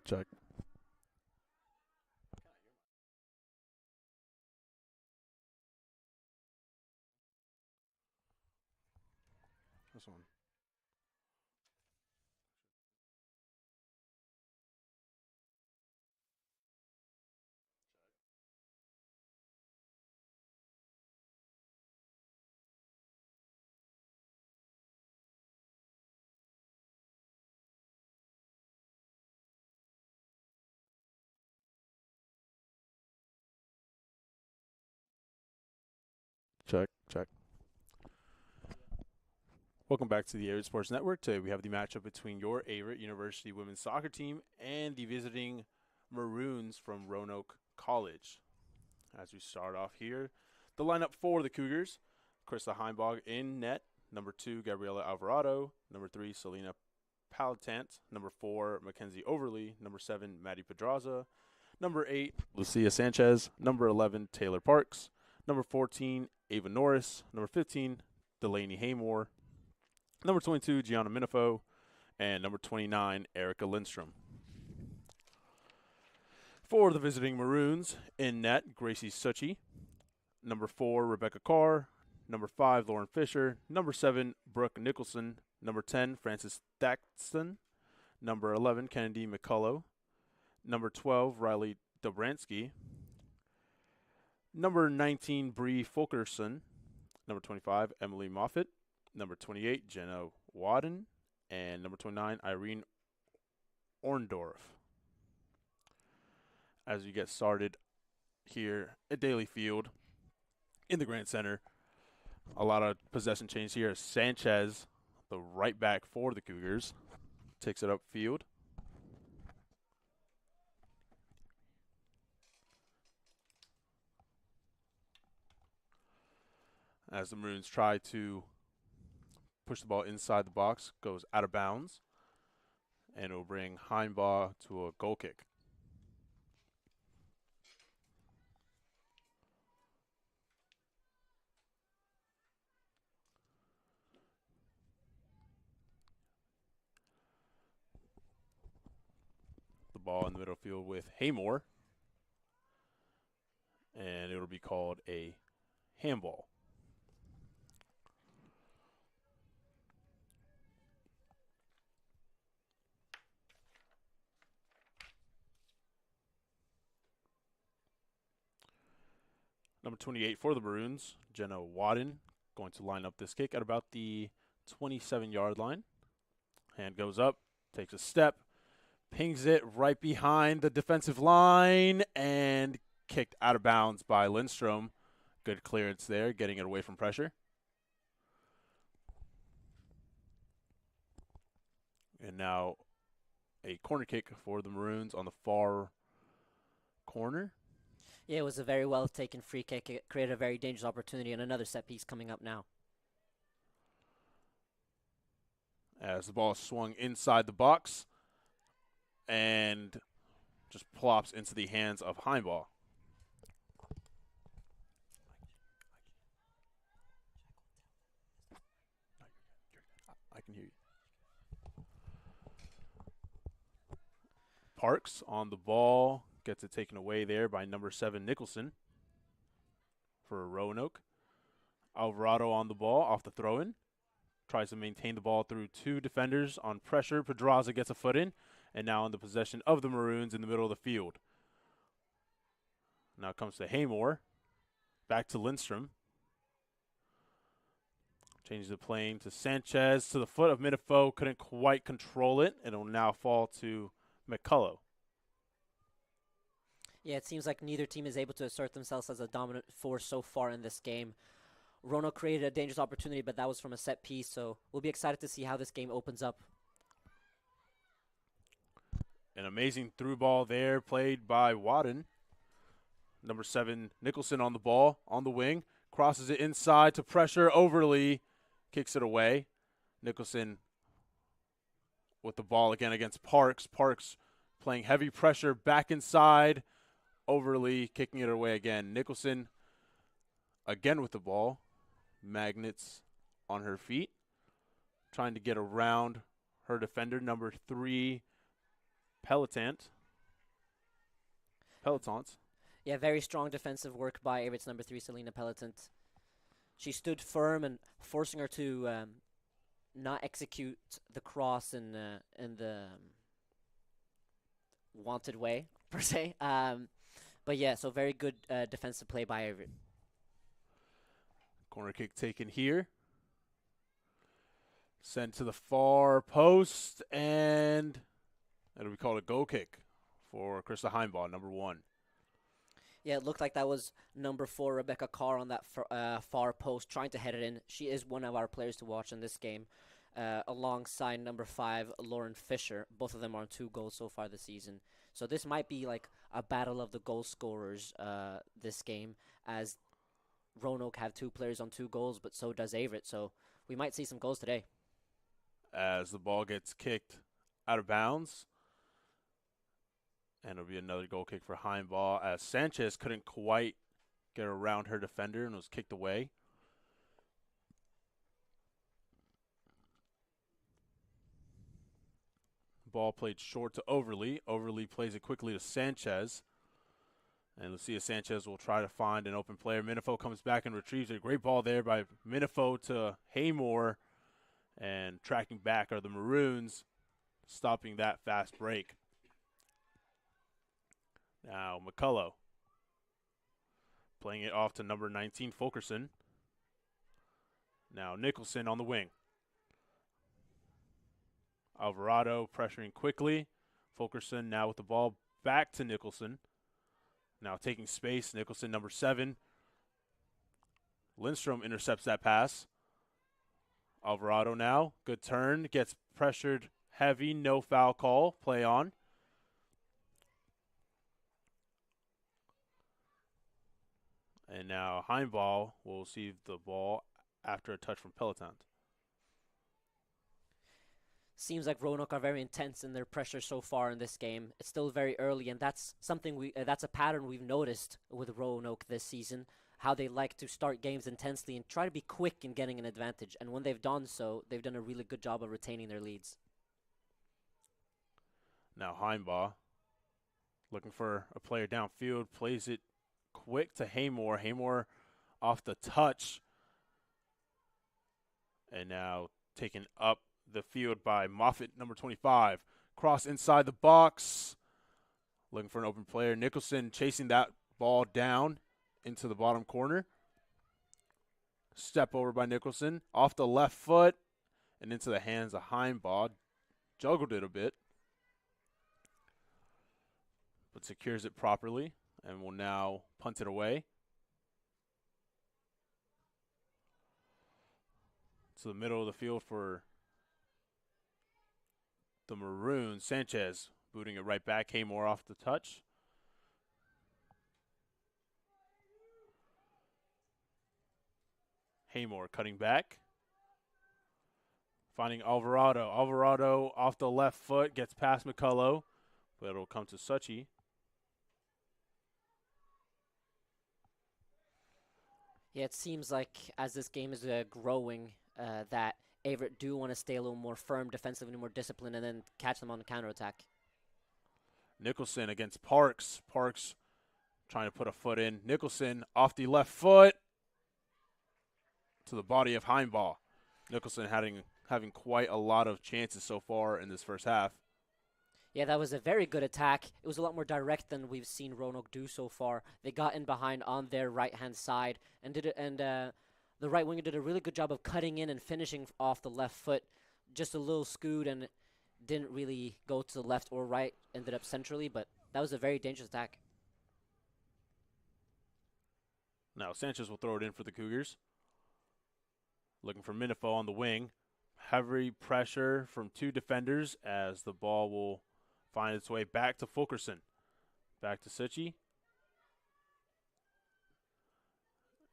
Check. This one. Check. Check. Welcome back to the Averett Sports Network. Today we have the matchup between your Averett University women's soccer team and the visiting Maroons from Roanoke College. As we start off here, the lineup for the Cougars: Krista Heimbach in net, number 2, Gabriela Alvarado, number 3, Selena Palatant, number 4, Mackenzie Overly, number 7, Maddie Pedraza, number 8, Lucia Sanchez, number 11, Taylor Parks, number 14, Ava Norris, number 15, Delaney Haymore, number 22, Gianna Minifo, and number 29, Erica Lindstrom. For the visiting Maroons, in net, Gracie Suchi, number 4, Rebecca Carr, number 5, Lauren Fisher, number 7, Brooke Nicholson, number 10, Frances Thaxton, number 11, Kennedy McCullough, number 12, Riley Dobransky, number 19, Bree Fulkerson, number 25, Emily Moffitt, number 28, Jenna Wadden, and number 29, Irene Orndorff. As we get started here at Daly Field in the Grant Center, a lot of possession change here. Sanchez, the right back for the Cougars, takes it upfield. As the Maroons try to push the ball inside the box, goes out of bounds, and it will bring Heimbach to a goal kick. The ball in the middle field with Haymore, and it will be called a handball. Number 28 for the Maroons, Jenna Wadden, going to line up this kick at about the 27-yard line. Hand goes up, takes a step, pings it right behind the defensive line, and kicked out of bounds by Lindstrom. Good clearance there, getting it away from pressure. And now a corner kick for the Maroons on the far corner. Yeah, it was a very well taken free kick. It created a very dangerous opportunity, and another set piece coming up now. As the ball is swung inside the box and just plops into the hands of Heimbach. I can hear you. Parks on the ball, gets it taken away there by number 7, Nicholson for Roanoke. Alvarado on the ball, off the throw-in. Tries to maintain the ball through 2 defenders on pressure. Pedraza gets a foot in, and now in the possession of the Maroons in the middle of the field. Now it comes to Haymore. Back to Lindstrom. Changes the plane to Sanchez, to the foot of Minifo. Couldn't quite control it, and it will now fall to McCullough. Yeah, it seems like neither team is able to assert themselves as a dominant force so far in this game. Roanoke created a dangerous opportunity, but that was from a set piece, so we'll be excited to see how this game opens up. An amazing through ball there, played by Wadden. Number 7, Nicholson on the ball, on the wing. Crosses it inside to pressure. Overly kicks it away. Nicholson with the ball again against Parks. Parks playing heavy pressure back inside. Overly kicking it away again. Nicholson again with the ball. Magnets on her feet. Trying to get around her defender, number 3, Palatant. Pelotons. Yeah, very strong defensive work by Averett's number 3, Selena Pelotant. She stood firm and forcing her to not execute the cross in the wanted way, per se. But yeah, so very good defensive play by Averett. Corner kick taken here. Sent to the far post, and it'll be called a goal kick for Krista Heimball, number 1. Yeah, it looked like that was number 4, Rebecca Carr, on that far post, trying to head it in. She is one of our players to watch in this game, alongside number 5, Lauren Fisher. Both of them are on 2 goals so far this season. So this might be like a battle of the goal scorers this game, as Roanoke have 2 players on 2 goals, but so does Averett. So we might see some goals today. As the ball gets kicked out of bounds. And it'll be another goal kick for Heimball, as Sanchez couldn't quite get around her defender and was kicked away. Ball played short to Overly. Overly plays it quickly to Sanchez. And Lucia Sanchez will try to find an open player. Minifo comes back and retrieves a great ball there by Minifo to Haymore. And tracking back are the Maroons, stopping that fast break. Now McCullough playing it off to number 19, Fulkerson. Now Nicholson on the wing. Alvarado pressuring quickly. Fulkerson now with the ball back to Nicholson. Now taking space, Nicholson, number 7. Lindstrom intercepts that pass. Alvarado now, good turn, gets pressured heavy, no foul call, play on. And now Heimball will receive the ball after a touch from Peloton. Seems like Roanoke are very intense in their pressure so far in this game. It's still very early, and that's something that's a pattern we've noticed with Roanoke this season. How they like to start games intensely and try to be quick in getting an advantage. And when they've done so, they've done a really good job of retaining their leads. Now Heimball looking for a player downfield, plays it quick to Haymore. Haymore off the touch. And now taken up the field by Moffitt, number 25. Cross inside the box. Looking for an open player. Nicholson chasing that ball down into the bottom corner. Step over by Nicholson. Off the left foot and into the hands of Heimball. Juggled it a bit, but secures it properly and will now punt it away. To the middle of the field for the Maroons. Sanchez booting it right back. Haymore off the touch. Haymore cutting back. Finding Alvarado. Alvarado off the left foot. Gets past McCullough. But it'll come to Suchi. Yeah, it seems like as this game is growing, that Averett do want to stay a little more firm defensively, more disciplined, and then catch them on the counterattack. Nicholson against Parks. Parks trying to put a foot in. Nicholson off the left foot to the body of Heimball. Nicholson having quite a lot of chances so far in this first half. Yeah, that was a very good attack. It was a lot more direct than we've seen Roanoke do so far. They got in behind on their right-hand side and did it, and the right winger did a really good job of cutting in and finishing off the left foot. Just a little scoot and didn't really go to the left or right. Ended up centrally, but that was a very dangerous attack. Now Sanchez will throw it in for the Cougars. Looking for Minifo on the wing. Heavy pressure from 2 defenders as the ball will find its way back to Fulkerson. Back to Suchi.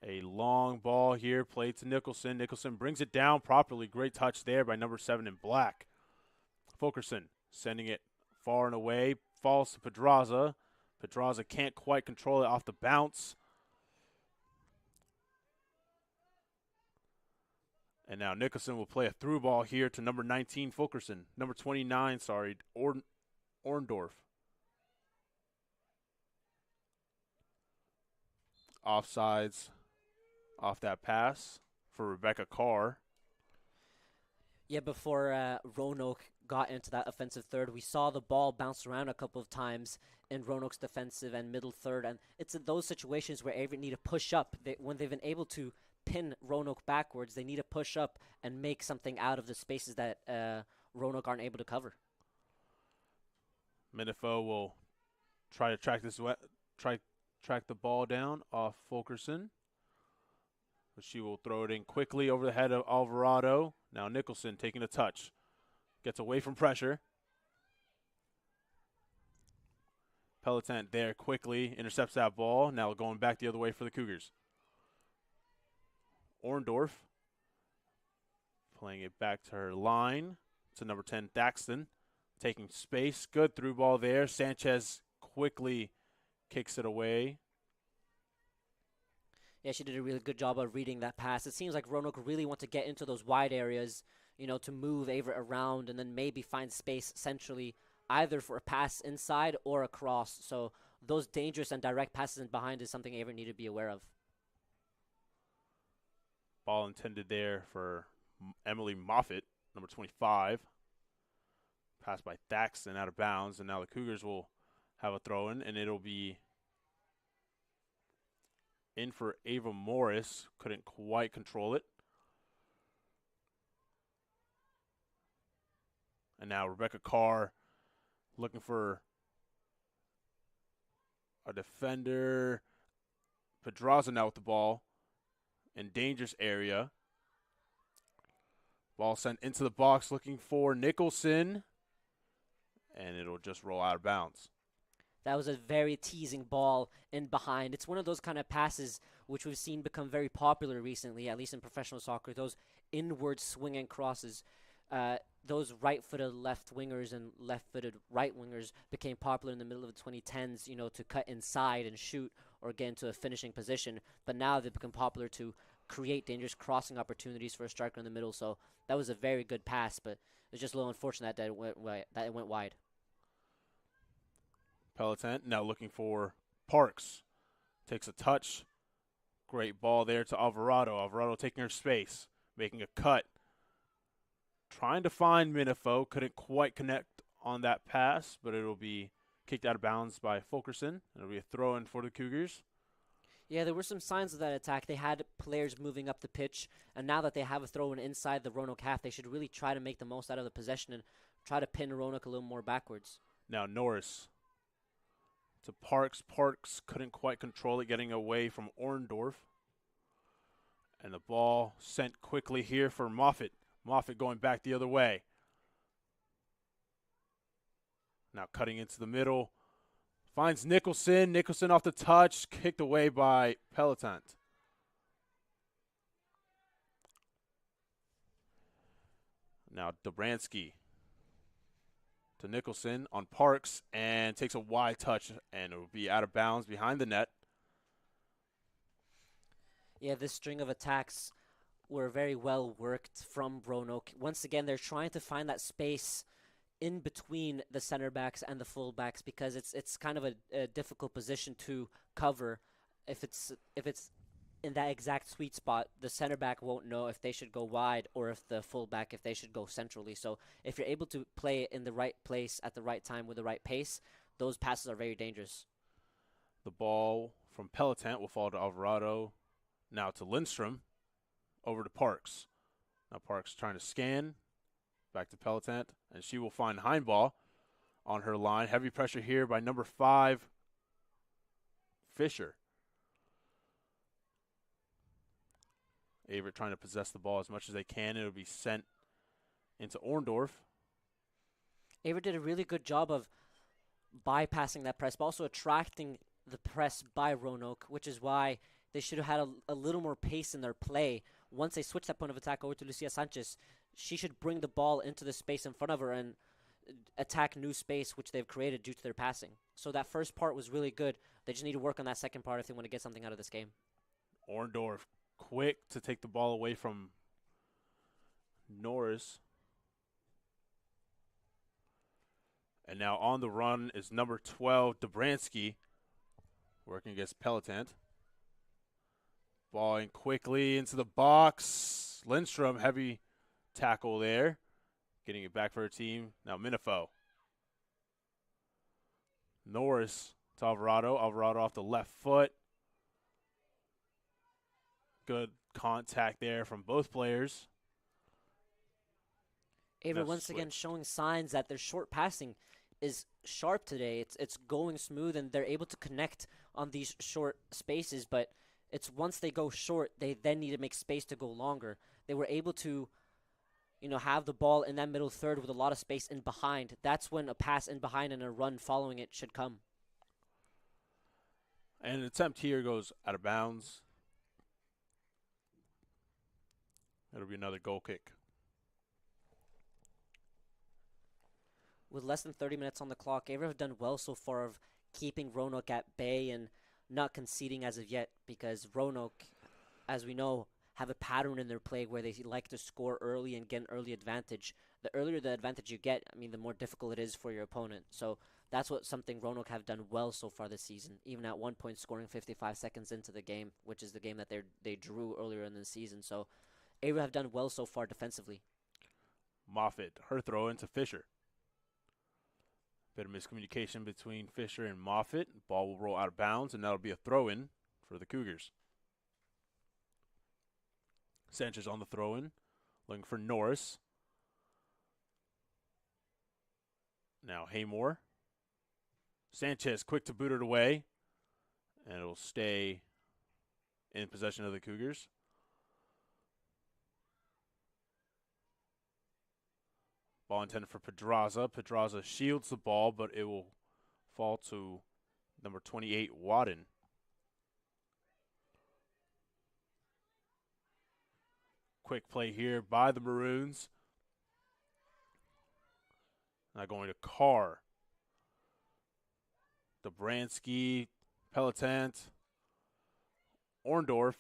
A long ball here played to Nicholson. Nicholson brings it down properly. Great touch there by number 7 in black. Fulkerson sending it far and away. Falls to Pedraza. Pedraza can't quite control it off the bounce. And now Nicholson will play a through ball here to number 19, Fulkerson. Number 29, Orndorff. offsides off that pass for Rebecca Carr. Yeah, before Roanoke got into that offensive third, we saw the ball bounce around a couple of times in Roanoke's defensive and middle third, and it's in those situations where Averett need to push up. When they've been able to pin Roanoke backwards, they need to push up and make something out of the spaces that Roanoke aren't able to cover. Minifo will try to track the ball down off Fulkerson. But she will throw it in quickly over the head of Alvarado. Now Nicholson taking a touch. Gets away from pressure. Peloton there quickly intercepts that ball. Now going back the other way for the Cougars. Orndorff playing it back to her line. To number 10, Thaxton. Taking space. Good through ball there. Sanchez quickly kicks it away. Yeah, she did a really good job of reading that pass. It seems like Roanoke really want to get into those wide areas, to move Averett around and then maybe find space centrally, either for a pass inside or across. So those dangerous and direct passes in behind is something Averett need to be aware of. Ball intended there for Emily Moffitt, number 25. Passed by Thaxton out of bounds, and now the Cougars will have a throw-in, and it'll be in for Ava Morris. Couldn't quite control it. And now Rebecca Carr looking for a defender. Pedraza now with the ball in dangerous area. Ball sent into the box looking for Nicholson. And it'll just roll out of bounds. That was a very teasing ball in behind. It's one of those kind of passes which we've seen become very popular recently, at least in professional soccer. Those inward swinging crosses. Those right-footed left wingers and left-footed right wingers became popular in the middle of the 2010s, to cut inside and shoot or get into a finishing position. But now they've become popular to create dangerous crossing opportunities for a striker in the middle. So that was a very good pass, but it's just a little unfortunate that it went wide. Peloton now looking for Parks. Takes a touch. Great ball there to Alvarado. Alvarado taking her space, making a cut. Trying to find Minifo. Couldn't quite connect on that pass, but it'll be kicked out of bounds by Fulkerson. It'll be a throw-in for the Cougars. Yeah, there were some signs of that attack. They had players moving up the pitch, and now that they have a throw-in inside the Roanoke half, they should really try to make the most out of the possession and try to pin Roanoke a little more backwards. Now Norris to Parks. Parks couldn't quite control it, getting away from Orndorff. And the ball sent quickly here for Moffitt. Moffitt going back the other way. Now cutting into the middle. Finds Nicholson. Nicholson off the touch. Kicked away by Peloton. Now Dobransky to Nicholson on Parks and takes a wide touch, and it will be out of bounds behind the net. Yeah, this string of attacks were very well worked from Roanoke. Once again, they're trying to find that space in between the center backs and the full backs because it's kind of a difficult position to cover. If it's in that exact sweet spot, the center back won't know if they should go wide or if the full back if they should go centrally. So if you're able to play it in the right place at the right time with the right pace, those passes are very dangerous. The ball from Peloton will fall to Alvarado. Now to Lindstrom. Over to Parks. Now Parks trying to scan. Back to Peloton. And she will find Heinball on her line. Heavy pressure here by number 5, Fisher. Averett trying to possess the ball as much as they can. It'll be sent into Orndorff. Averett did a really good job of bypassing that press, but also attracting the press by Roanoke, which is why they should have had a little more pace in their play. Once they switch that point of attack over to Lucia Sanchez, she should bring the ball into the space in front of her and attack new space, which they've created due to their passing. So that first part was really good. They just need to work on that second part if they want to get something out of this game. Orndorff quick to take the ball away from Norris. And now on the run is number 12, Dobransky, working against Peloton. Ball in quickly into the box. Lindstrom, heavy tackle there. Getting it back for her team. Now Minifo. Norris to Alvarado. Alvarado off the left foot. Good contact there from both players. Averett once again showing signs that their short passing is sharp today. It's going smooth, and they're able to connect on these short spaces, but it's once they go short, they then need to make space to go longer. They were able to, have the ball in that middle third with a lot of space in behind. That's when a pass in behind and a run following it should come. And an attempt here goes out of bounds. It'll be another goal kick. With less than 30 minutes on the clock, Averett have done well so far of keeping Roanoke at bay and not conceding as of yet, because Roanoke, as we know, have a pattern in their play where they like to score early and get an early advantage. The earlier the advantage you get, the more difficult it is for your opponent. So that's something Roanoke have done well so far this season, even at one point scoring 55 seconds into the game, which is the game that they drew earlier in the season. So Averett have done well so far defensively. Moffitt, her throw into Fisher. Bit of miscommunication between Fisher and Moffitt. Ball will roll out of bounds, and that'll be a throw-in for the Cougars. Sanchez on the throw-in, looking for Norris. Now Haymore. Sanchez quick to boot it away, and it'll stay in possession of the Cougars. Ball intended for Pedraza. Pedraza shields the ball, but it will fall to number 28, Wadden. Quick play here by the Maroons. Now going to Carr. Dobransky, Pelotant, Orndorff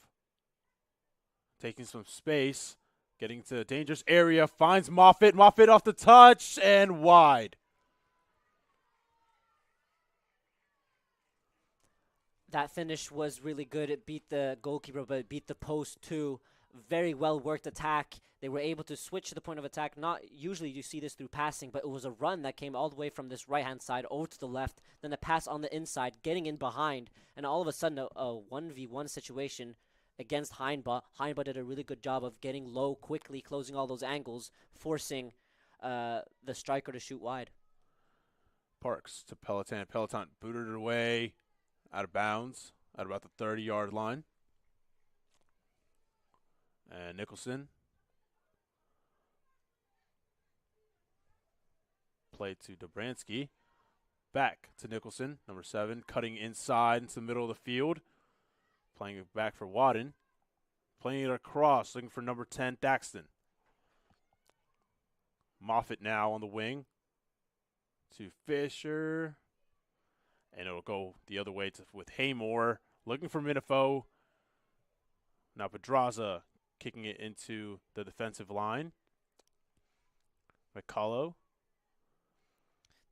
taking some space. Getting to a dangerous area, finds Moffitt. Moffitt off the touch and wide. That finish was really good. It beat the goalkeeper, but it beat the post too. Very well worked attack. They were able to switch to the point of attack. Not usually you see this through passing, but it was a run that came all the way from this right-hand side over to the left. Then a pass on the inside, getting in behind, and all of a sudden a 1v1 situation against Heinba. Heinba did a really good job of getting low quickly, closing all those angles, forcing the striker to shoot wide. Parks to Pelotant. Pelotant booted it away out of bounds at about the 30-yard line. And Nicholson played to Dobransky. Back to Nicholson, number 7, cutting inside into the middle of the field. Playing it back for Wadden. Playing it across, looking for number 10, Daxton. Moffitt now on the wing to Fisher. And it'll go the other way with Haymore. Looking for Minifo. Now Pedraza kicking it into the defensive line. McCullough.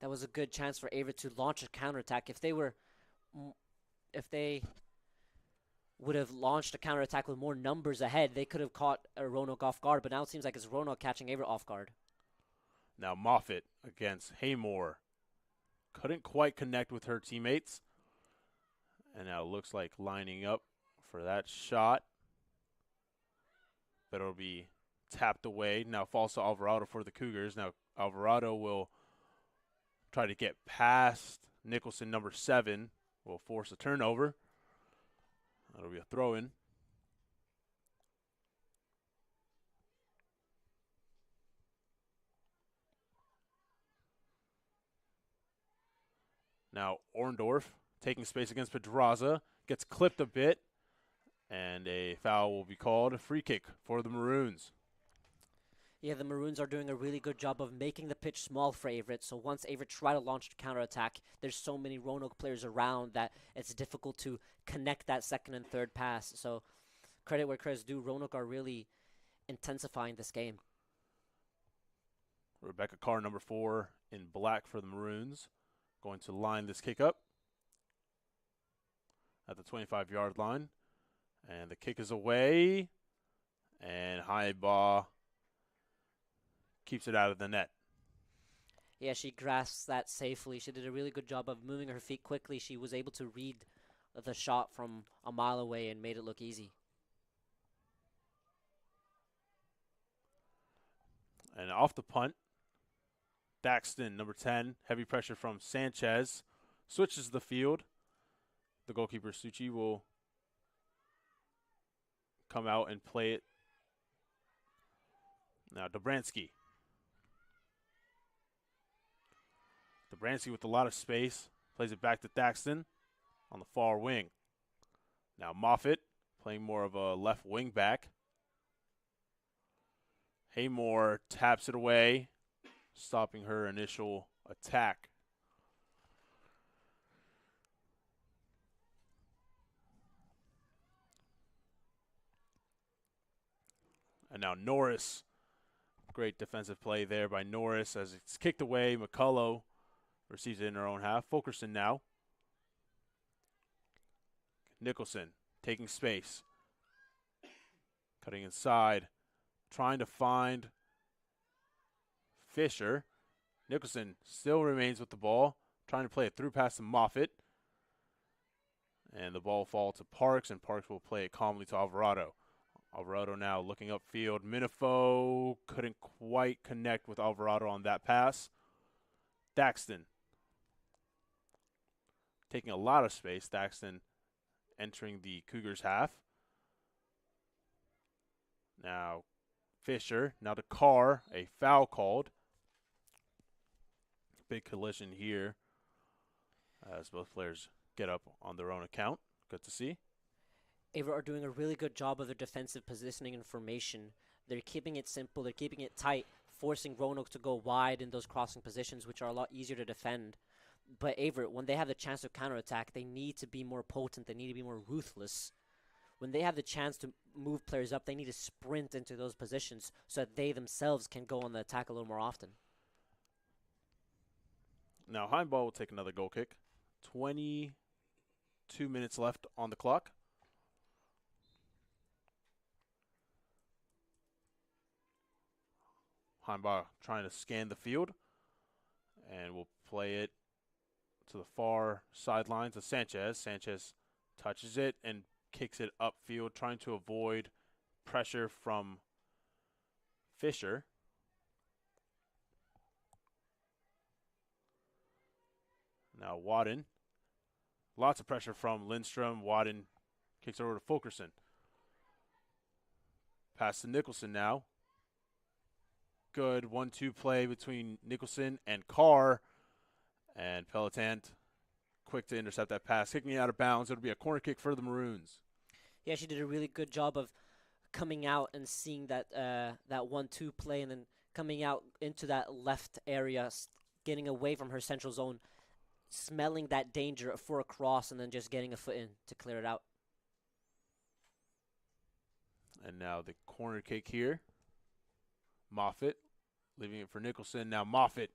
That was a good chance for Averett to launch a counterattack. If they would have launched a counterattack with more numbers ahead, they could have caught Roanoke off guard, but now it seems like it's Roanoke catching Averett off guard. Now Moffitt against Haymore. Couldn't quite connect with her teammates. And now it looks like lining up for that shot. But it'll be tapped away. Now falls to Alvarado for the Cougars. Now Alvarado will try to get past Nicholson, number 7. Will force a turnover. That'll be a throw-in. Now Orndorff taking space against Pedraza. Gets clipped a bit. And a foul will be called. A free kick for the Maroons. Yeah, the Maroons are doing a really good job of making the pitch small for Averett. So once Averett try to launch a counterattack, there's so many Roanoke players around that it's difficult to connect that second and third pass. So credit where credit's due. Roanoke are really intensifying this game. Rebecca Carr, number 4, in black for the Maroons. Going to line this kick up at the 25-yard line. And the kick is away. And Haiba keeps it out of the net. Yeah, she grasps that safely. She did a really good job of moving her feet quickly. She was able to read the shot from a mile away and made it look easy. And off the punt, Daxton, number 10, heavy pressure from Sanchez, switches the field. The goalkeeper, Suchi, will come out and play it. Now, Dobransky. Dobransky with a lot of space, plays it back to Daxton on the far wing. Now, Moffitt playing more of a left wing back. Haymore taps it away, stopping her initial attack. And now Norris. Great defensive play there by Norris as it's kicked away. McCullough receives it in her own half. Fulkerson now. Nicholson taking space. Cutting inside. Trying to find Fisher. Nicholson still remains with the ball. Trying to play it through past to Moffitt. And the ball falls to Parks, and Parks will play it calmly to Alvarado. Alvarado now looking upfield. Minifo couldn't quite connect with Alvarado on that pass. Daxton taking a lot of space. Daxton entering the Cougars' half. Now Fisher, now to Carr, a foul called. Big collision here as both players get up on their own account. Good to see. Averett are doing a really good job of their defensive positioning and formation. They're keeping it simple, they're keeping it tight, forcing Roanoke to go wide in those crossing positions, which are a lot easier to defend. But Averett, when they have the chance to counterattack, they need to be more potent, they need to be more ruthless. When they have the chance to move players up, they need to sprint into those positions so that they themselves can go on the attack a little more often. Now Heimball will take another goal kick. 22 minutes left on the clock. Heimbach trying to scan the field, and we'll play it to the far sideline to Sanchez. Sanchez touches it and kicks it upfield, trying to avoid pressure from Fisher. Now Wadden. Lots of pressure from Lindstrom. Wadden kicks it over to Fulkerson. Pass to Nicholson now. Good 1-2 play between Nicholson and Carr. And Pelotant quick to intercept that pass. Kicking it out of bounds. It'll be a corner kick for the Maroons. Yeah, she did a really good job of coming out and seeing that 1-2 play and then coming out into that left area, getting away from her central zone, smelling that danger for a cross, and then just getting a foot in to clear it out. And now the corner kick here. Moffitt leaving it for Nicholson. Now Moffitt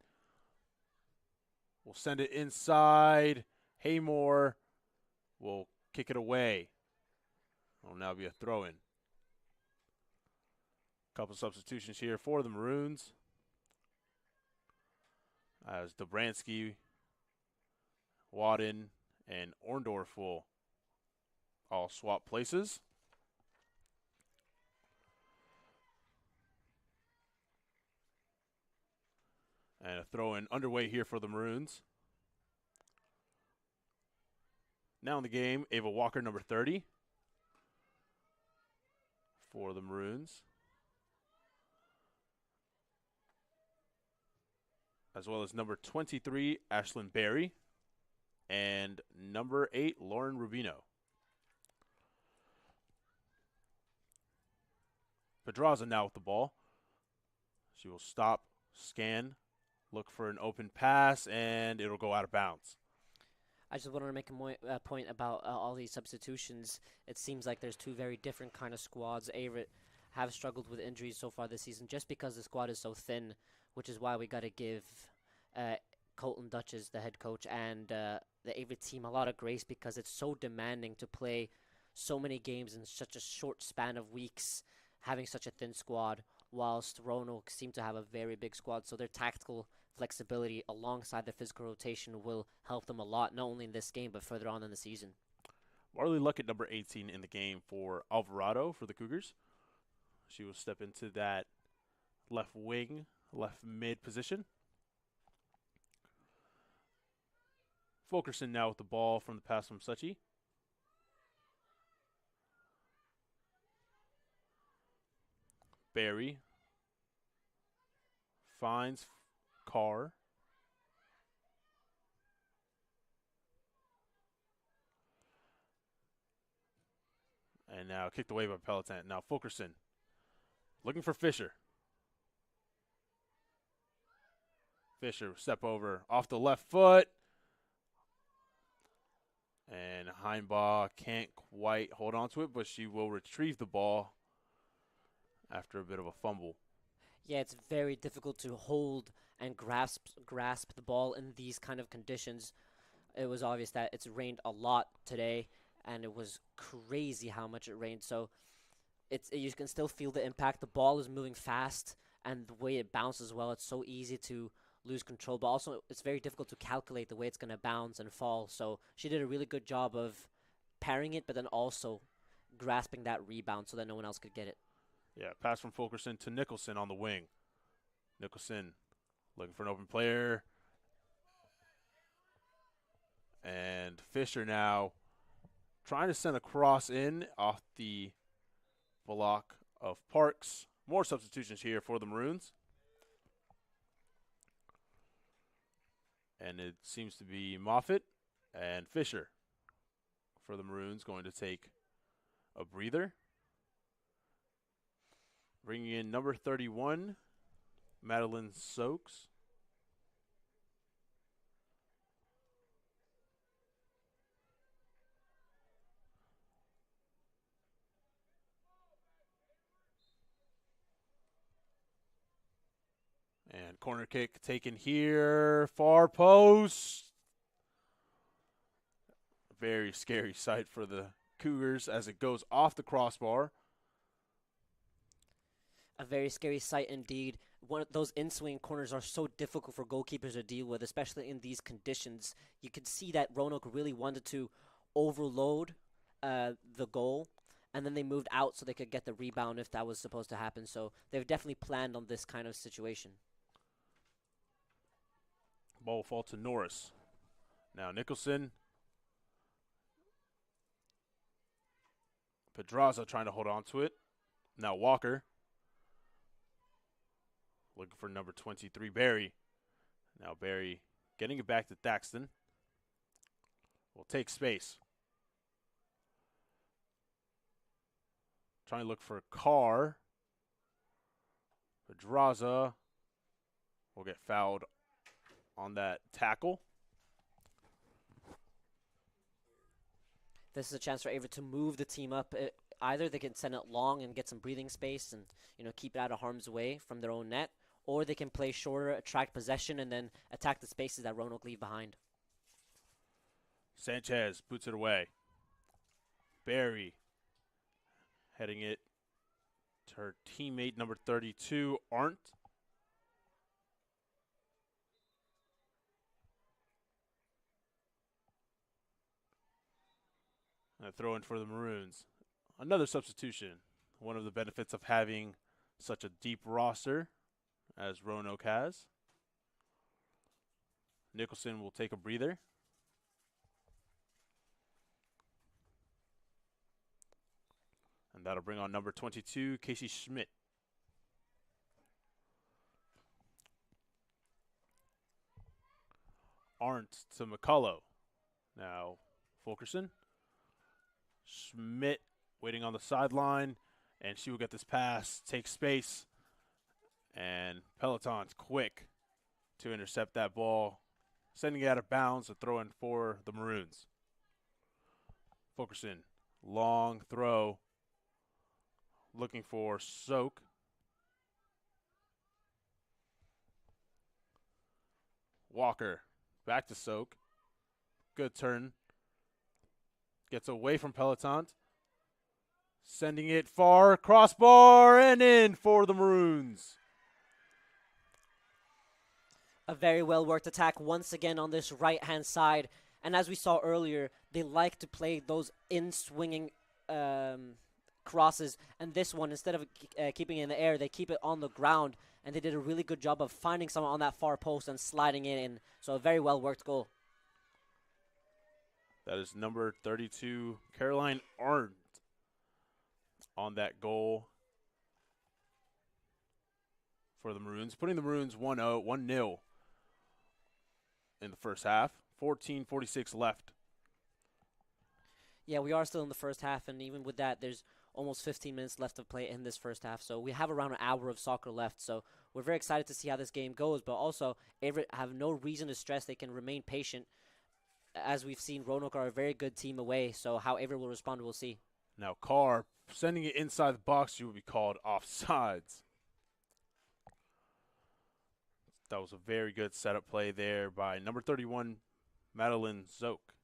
will send it inside. Haymore will kick it away. It'll now be a throw-in. Couple substitutions here for the Maroons. As Dobransky, Wadden, and Orndorff will all swap places. And a throw-in underway here for the Maroons. Now in the game, Ava Walker, number 30, for the Maroons. As well as number 23, Ashlyn Berry, and number 8, Lauren Rubino. Pedraza now with the ball. She will stop, scan, look for an open pass, and it'll go out of bounds. I just wanted to make a point about all these substitutions. It seems like there's two very different kind of squads. Averett have struggled with injuries so far this season just because the squad is so thin, which is why we got to give Colton Dutches, the head coach, and the Averett team a lot of grace because it's so demanding to play so many games in such a short span of weeks, having such a thin squad, whilst Roanoke seem to have a very big squad. So their tactical flexibility alongside the physical rotation will help them a lot, not only in this game, but further on in the season. Marley Luckett, number 18 in the game for Alvarado for the Cougars. She will step into that left wing, left mid position. Fulkerson now with the ball from the pass from Suchi. Barry finds Carr. And now kicked away by Peloton. Now Fulkerson looking for Fisher. Fisher step over off the left foot. And Heinbaugh can't quite hold on to it, but she will retrieve the ball after a bit of a fumble. Yeah, it's very difficult to hold and grasp the ball in these kind of conditions. It was obvious that it's rained a lot today, and it was crazy how much it rained. So you can still feel the impact. The ball is moving fast, and the way it bounces well, it's so easy to lose control. But also, it's very difficult to calculate the way it's going to bounce and fall. So she did a really good job of parrying it, but then also grasping that rebound so that no one else could get it. Yeah, pass from Fulkerson to Nicholson on the wing. Nicholson looking for an open player. And Fisher now trying to send a cross in off the block of Parks. More substitutions here for the Maroons. And it seems to be Moffitt and Fisher for the Maroons going to take a breather. Bringing in number 31, Madeline Soaks. And corner kick taken here, far post. Very scary sight for the Cougars as it goes off the crossbar. A very scary sight indeed. One of those in-swing corners are so difficult for goalkeepers to deal with, especially in these conditions. You could see that Roanoke really wanted to overload the goal, and then they moved out so they could get the rebound if that was supposed to happen. So they've definitely planned on this kind of situation. Ball will fall to Norris. Now Nicholson. Pedraza trying to hold on to it. Now Walker. Looking for number 23, Barry. Now Barry getting it back to Thaxton. Will take space. Trying to look for Carr. Pedraza will get fouled on that tackle. This is a chance for Averett to move the team up. Either they can send it long and get some breathing space and keep it out of harm's way from their own net, or they can play shorter, attract possession, and then attack the spaces that Roanoke leave behind. Sanchez boots it away. Barry heading it to her teammate, number 32, Arndt. And a throw in for the Maroons. Another substitution. One of the benefits of having such a deep roster as Roanoke has. Nicholson will take a breather. And that'll bring on number 22, Casey Schmidt. Arndt to McCullough. Now Fulkerson. Schmidt waiting on the sideline, and she will get this pass, take space, and Peloton's quick to intercept that ball, sending it out of bounds, a throw in for the Maroons. Fulkerson, long throw, looking for Soak. Walker, back to Soak. Good turn. Gets away from Peloton. Sending it far, crossbar, and in for the Maroons. A very well worked attack once again on this right-hand side. And as we saw earlier, they like to play those in-swinging crosses. And this one, instead of keeping it in the air, they keep it on the ground. And they did a really good job of finding someone on that far post and sliding it in. So a very well worked goal. That is number 32, Caroline Arndt, on that goal for the Maroons, putting the Maroons 1-0 in the first half. 14:46 left. Yeah, we are still in the first half, and even with that, there's almost 15 minutes left to play in this first half. So we have around an hour of soccer left. So we're very excited to see how this game goes. But also, Averett have no reason to stress. They can remain patient. As we've seen, Roanoke are a very good team away. So how Averett will respond, we'll see. Now Carr sending it inside the box, you will be called offsides. That was a very good setup play there by number 31, Madeline Zoke.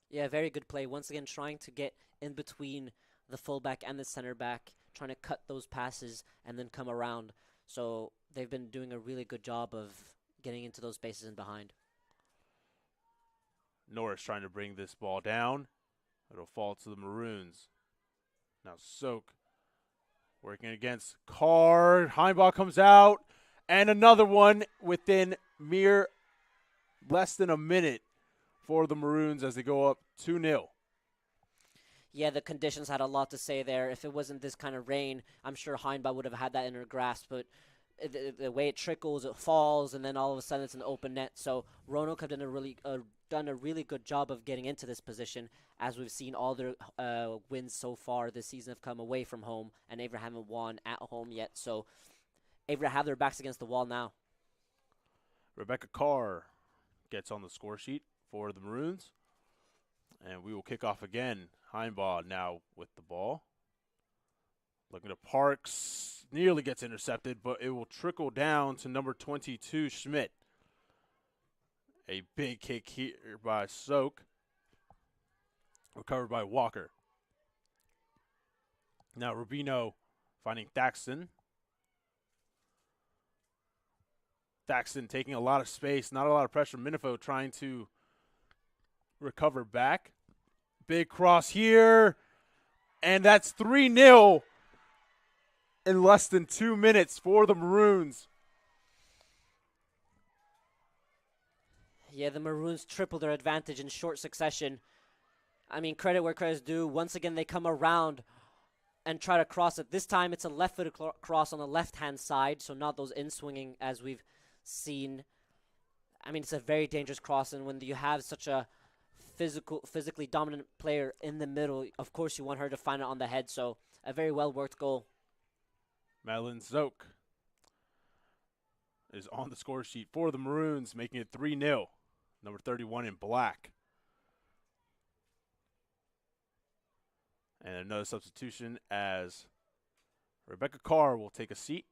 Yeah, very good play. Once again, trying to get in between the fullback and the center back, trying to cut those passes and then come around. So they've been doing a really good job of getting into those spaces and behind. Norris trying to bring this ball down. It'll fall to the Maroons. Now Soak working against Carr. Heimbach comes out. And another one within mere less than a minute for the Maroons as they go up 2-0. Yeah, the conditions had a lot to say there. If it wasn't this kind of rain, I'm sure Heimbach would have had that in her grasp. But the way it trickles, it falls, and then all of a sudden it's an open net. So Roanoke have done a really good job of getting into this position. As we've seen, all their wins so far this season have come away from home, and Averett haven't won at home yet. So Averett have their backs against the wall now. Rebecca Carr gets on the score sheet for the Maroons. And we will kick off again. Heimbach now with the ball. Looking at Parks. Nearly gets intercepted, but it will trickle down to number 22, Schmidt. A big kick here by Soak. Recovered by Walker. Now Rubino finding Thaxton. Thaxton taking a lot of space, not a lot of pressure. Minifo trying to recover back. Big cross here. And that's 3-0 in less than 2 minutes for the Maroons. Yeah, the Maroons tripled their advantage in short succession. I mean, credit where credit's due. Once again, they come around and try to cross it. This time, it's a left-footed cross on the left-hand side, so not those in-swinging as we've seen. I mean, it's a very dangerous cross, and when you have such a physically dominant player in the middle, of course you want her to find it on the head, so a very well-worked goal. Madeline Zoke is on the score sheet for the Maroons, making it 3-0. Number 31 in black. And another substitution as Rebecca Carr will take a seat,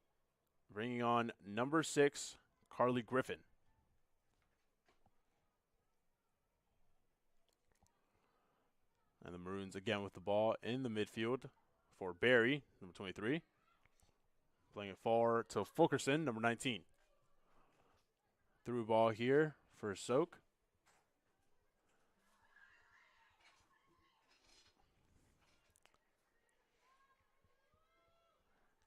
bringing on number 6, Carly Griffin. And the Maroons again with the ball in the midfield for Barry, number 23. Playing it forward to Fulkerson, number 19. Through ball here for Soak.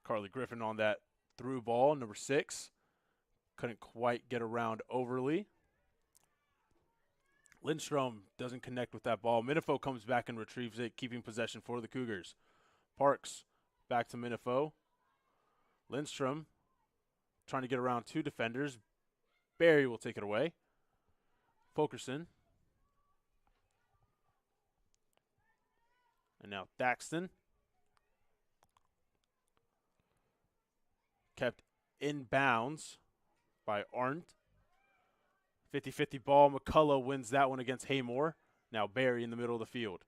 Carly Griffin on that through ball, number 6. Couldn't quite get around overly. Lindstrom doesn't connect with that ball. Minifo comes back and retrieves it, keeping possession for the Cougars. Parks back to Minifo. Lindstrom trying to get around 2 defenders. Barry will take it away. Fulkerson. And now Thaxton. Kept in bounds by Arndt. 50-50 ball. McCullough wins that one against Haymore. Now Barry in the middle of the field.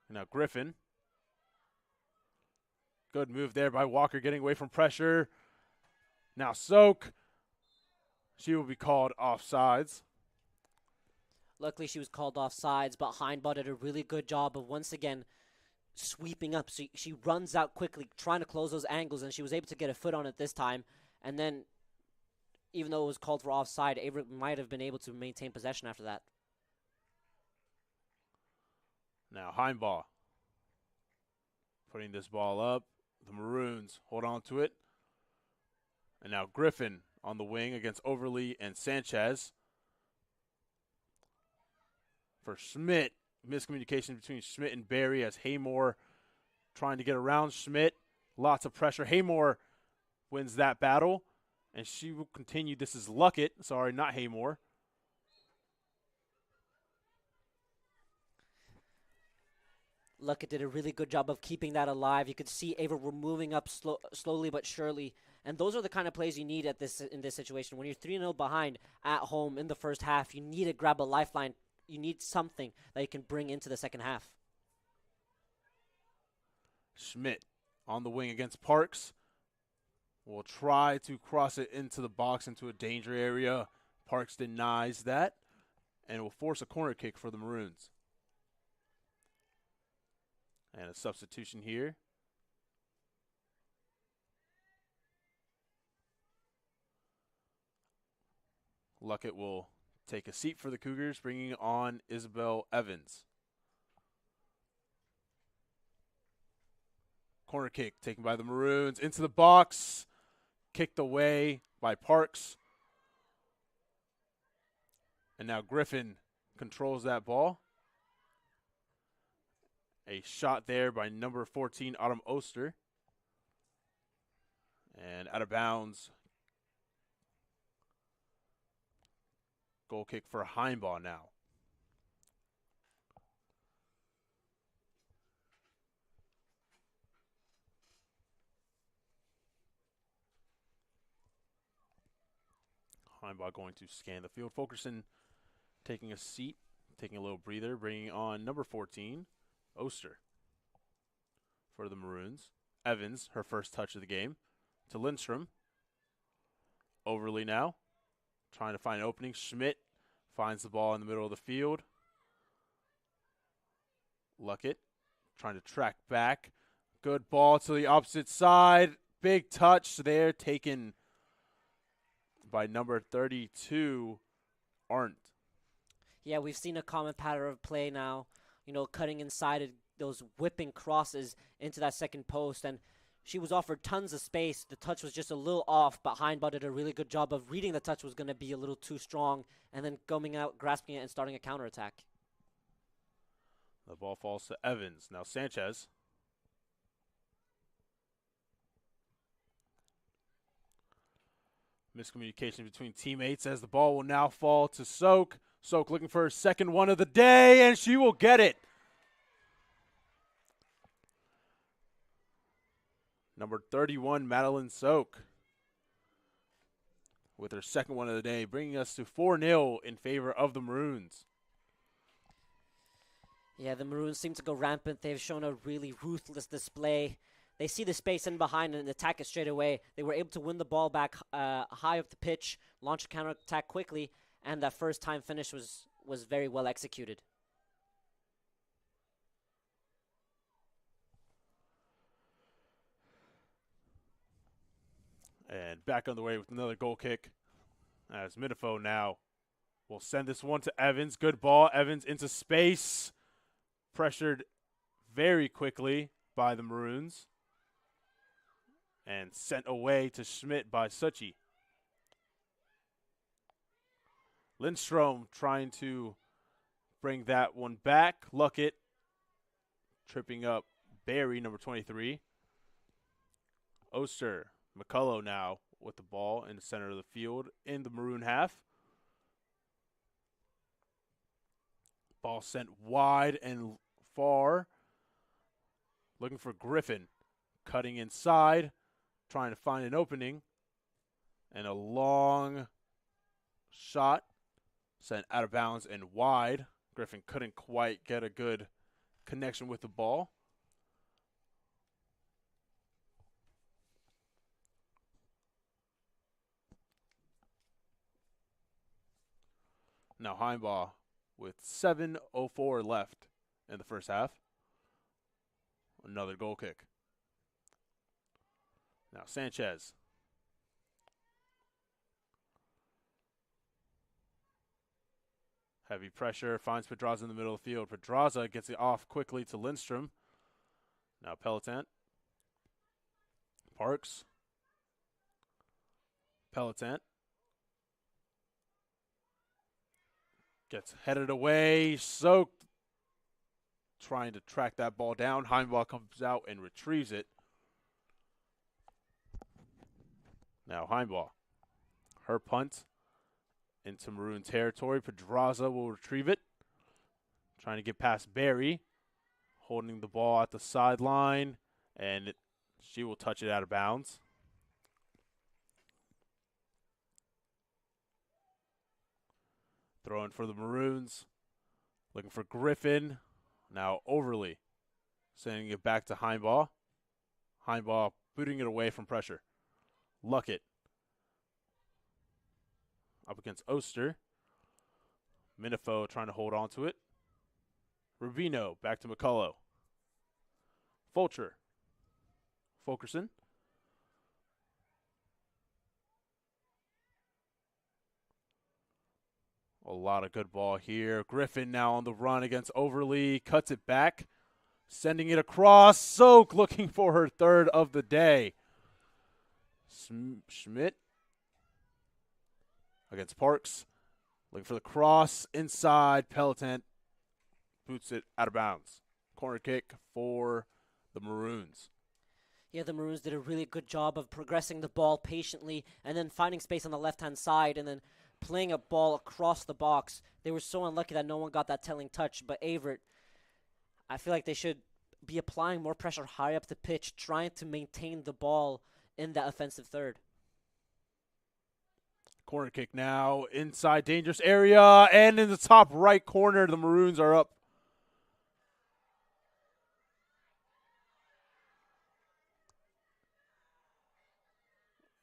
And now Griffin. Good move there by Walker, getting away from pressure. Now Soak. She will be called offsides. Luckily, she was called off sides, but Heinbaugh did a really good job of once again sweeping up. So she runs out quickly, trying to close those angles, and she was able to get a foot on it this time. And then, even though it was called for offside, Averett might have been able to maintain possession after that. Now Heinbaugh putting this ball up. The Maroons hold on to it. And now Griffin on the wing against Overly and Sanchez. For Schmidt, miscommunication between Schmidt and Barry as Haymore trying to get around Schmidt. Lots of pressure. Haymore wins that battle, and she will continue. This is Luckett. Sorry, not Haymore. Luckett did a really good job of keeping that alive. You could see Averett moving up slowly but surely. And those are the kind of plays you need in this situation. When you're 3-0 behind at home in the first half, you need to grab a lifeline. You need something that you can bring into the second half. Schmidt on the wing against Parks. Will try to cross it into the box, into a danger area. Parks denies that and will force a corner kick for the Maroons. And a substitution here. Luckett will take a seat for the Cougars, bringing on Isabel Evans. Corner kick taken by the Maroons into the box. Kicked away by Parks. And now Griffin controls that ball. A shot there by number 14, Autumn Oster. And out of bounds. Goal kick for Heinbaugh now. Heinbaugh going to scan the field. Fulkerson taking a seat, taking a little breather, bringing on number 14, Oster for the Maroons. Evans, her first touch of the game, to Lindstrom. Overly now, trying to find an opening. Schmidt finds the ball in the middle of the field. Luckett trying to track back. Good ball to the opposite side. Big touch there taken by number 32, Arndt. Yeah, we've seen a common pattern of play now, cutting inside those whipping crosses into that second post, and she was offered tons of space. The touch was just a little off, but Heinbaugh did a really good job of reading the touch was going to be a little too strong, and then going out, grasping it, and starting a counterattack. The ball falls to Evans. Now Sanchez. Miscommunication between teammates as the ball will now fall to Soak. Soak looking for her second one of the day, and she will get it. Number 31, Madeline Soak, with her second one of the day, bringing us to 4-0 in favor of the Maroons. Yeah, the Maroons seem to go rampant. They've shown a really ruthless display. They see the space in behind and attack it straight away. They were able to win the ball back high up the pitch, launch a counterattack quickly, and that first time finish was very well executed. And back on the way with another goal kick as Minifo now will send this one to Evans. Good ball. Evans into space. Pressured very quickly by the Maroons. And sent away to Schmidt by Suchi. Lindstrom trying to bring that one back. Luckett tripping up Barry, number 23. Oster, McCullough now with the ball in the center of the field in the Maroon half. Ball sent wide and far. Looking for Griffin. Cutting inside. Trying to find an opening. And a long shot. Sent out of bounds and wide. Griffin couldn't quite get a good connection with the ball. Now Heinbaugh with 7:04 left in the first half. Another goal kick. Now Sanchez. Heavy pressure, finds Pedraza in the middle of the field. Pedraza gets it off quickly to Lindstrom. Now Pelotant. Parks. Pelotant. Gets headed away, soaked. Trying to track that ball down. Heimball comes out and retrieves it. Now Heimball. Her punt into Maroon territory. Pedraza will retrieve it. Trying to get past Barry. Holding the ball at the sideline. And she will touch it out of bounds. Throwing for the Maroons. Looking for Griffin. Now Overly. Sending it back to Heimball. Heimball booting it away from pressure. Luckett. Up against Oster. Minifo trying to hold on to it. Rubino back to McCullough. Fulcher. Fulkerson. A lot of good ball here. Griffin now on the run against Overly. Cuts it back. Sending it across. Soak looking for her third of the day. Schmidt against Parks. Looking for the cross. Inside. Pelotant boots it out of bounds. Corner kick for the Maroons. Yeah, the Maroons did a really good job of progressing the ball patiently and then finding space on the left-hand side and then playing a ball across the box. They were so unlucky that no one got that telling touch, but Averett, I feel like they should be applying more pressure high up the pitch, trying to maintain the ball in that offensive third. Corner kick now, inside dangerous area, and in the top right corner, the Maroons are up.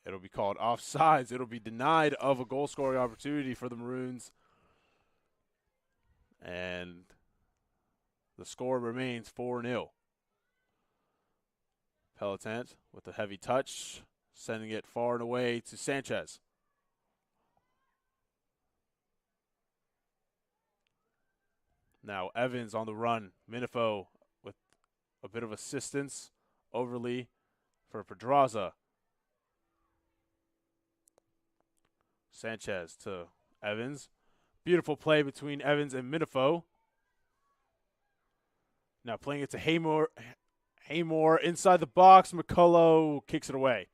It'll be called offsides. It'll be denied of a goal-scoring opportunity for the Maroons. And the score remains 4-0. Pelotant with a heavy touch, sending it far and away to Sanchez. Now Evans on the run. Minifo with a bit of assistance. Overly for Pedraza. Sanchez to Evans. Beautiful play between Evans and Minifo. Now playing it to Haymore. Haymore inside the box. McCullough kicks it away.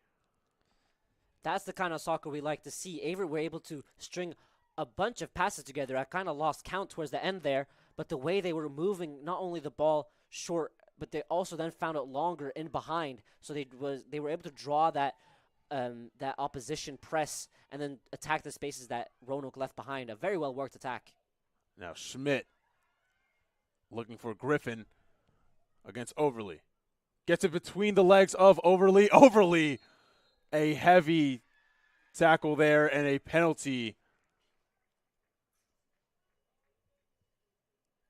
That's the kind of soccer we like to see. Averett were able to string a bunch of passes together. I kind of lost count towards the end there, but the way they were moving, not only the ball short, but they also then found it longer in behind. So they were able to draw that opposition press and then attack the spaces that Roanoke left behind. A very well worked attack. Now Schmidt looking for Griffin against Overly. Gets it between the legs of Overly. Overly, a heavy tackle there and a penalty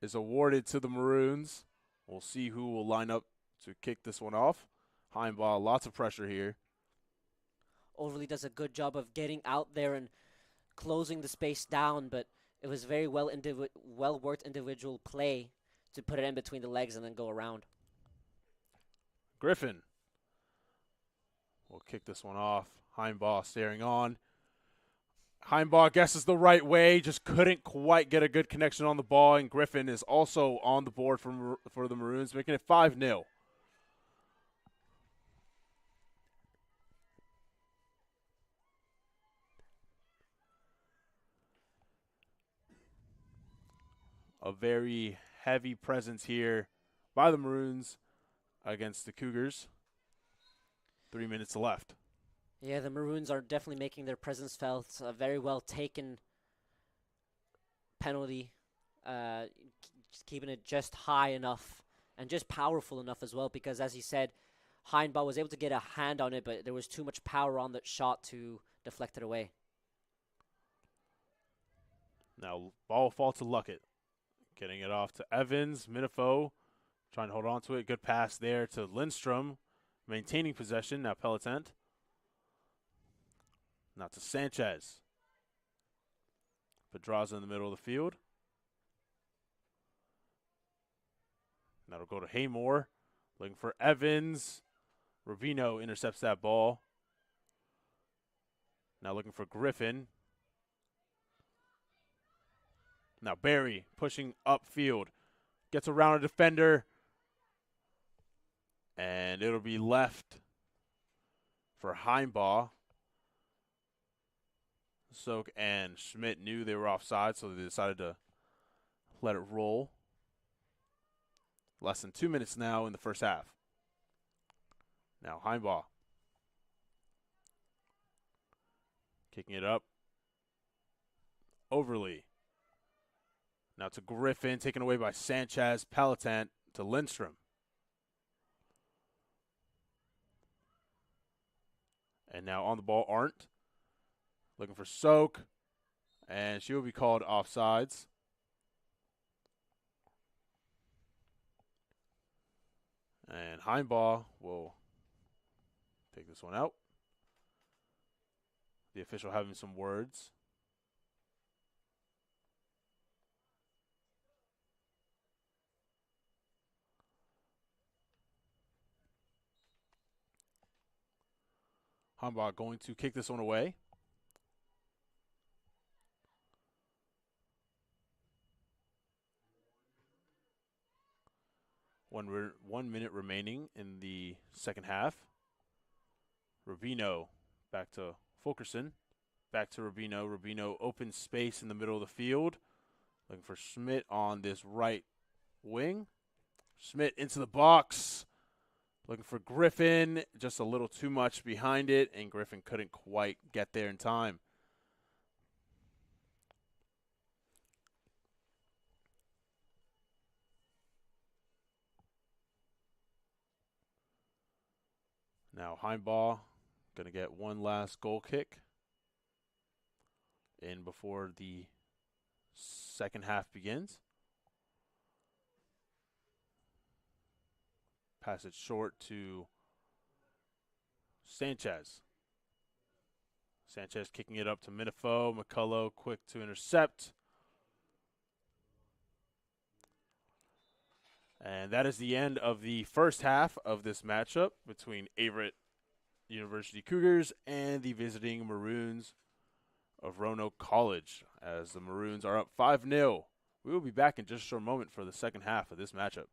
is awarded to the Maroons. We'll see who will line up to kick this one off. Heimball, lots of pressure here. Overly does a good job of getting out there and closing the space down, but it was very well worked individual play to put it in between the legs and then go around. Griffin will kick this one off. Heimball staring on. Heimball guesses the right way, just couldn't quite get a good connection on the ball, and Griffin is also on the board for the Maroons, making it 5-0. A very heavy presence here by the Maroons against the Cougars. 3 minutes left. Yeah, the Maroons are definitely making their presence felt. A very well taken penalty, just keeping it just high enough and just powerful enough as well, because as he said, Heimball was able to get a hand on it, but there was too much power on that shot to deflect it away. Now ball will fall to Luckett. Getting it off to Evans. Minifo trying to hold on to it. Good pass there to Lindstrom. Maintaining possession. Now Pelotent. Now to Sanchez. Pedraza in the middle of the field. Now it'll go to Haymore. Looking for Evans. Ravino intercepts that ball. Now looking for Griffin. Now Barry pushing upfield. Gets around a defender. And it'll be left for Heimbaugh. Soak and Schmidt knew they were offside, so they decided to let it roll. Less than 2 minutes now in the first half. Now Heimbaugh. Kicking it up. Overly. Now to Griffin, taken away by Sanchez. Pelotent to Lindstrom. And now on the ball, Arndt. Looking for Soak. And she will be called offsides. And Heimbaugh will take this one out. The official having some words. Heimbaugh going to kick this one away. 1 minute remaining in the second half. Ravino back to Fulkerson. Back to Ravino. Ravino open space in the middle of the field. Looking for Schmidt on this right wing. Schmidt into the box. Looking for Griffin. Just a little too much behind it, and Griffin couldn't quite get there in time. Now Heimbaugh going to get one last goal kick in before the second half begins. Pass it short to Sanchez. Sanchez kicking it up to Minifo. McCullough quick to intercept. And that is the end of the first half of this matchup between Averett University Cougars and the visiting Maroons of Roanoke College, as the Maroons are up 5-0. We will be back in just a short moment for the second half of this matchup.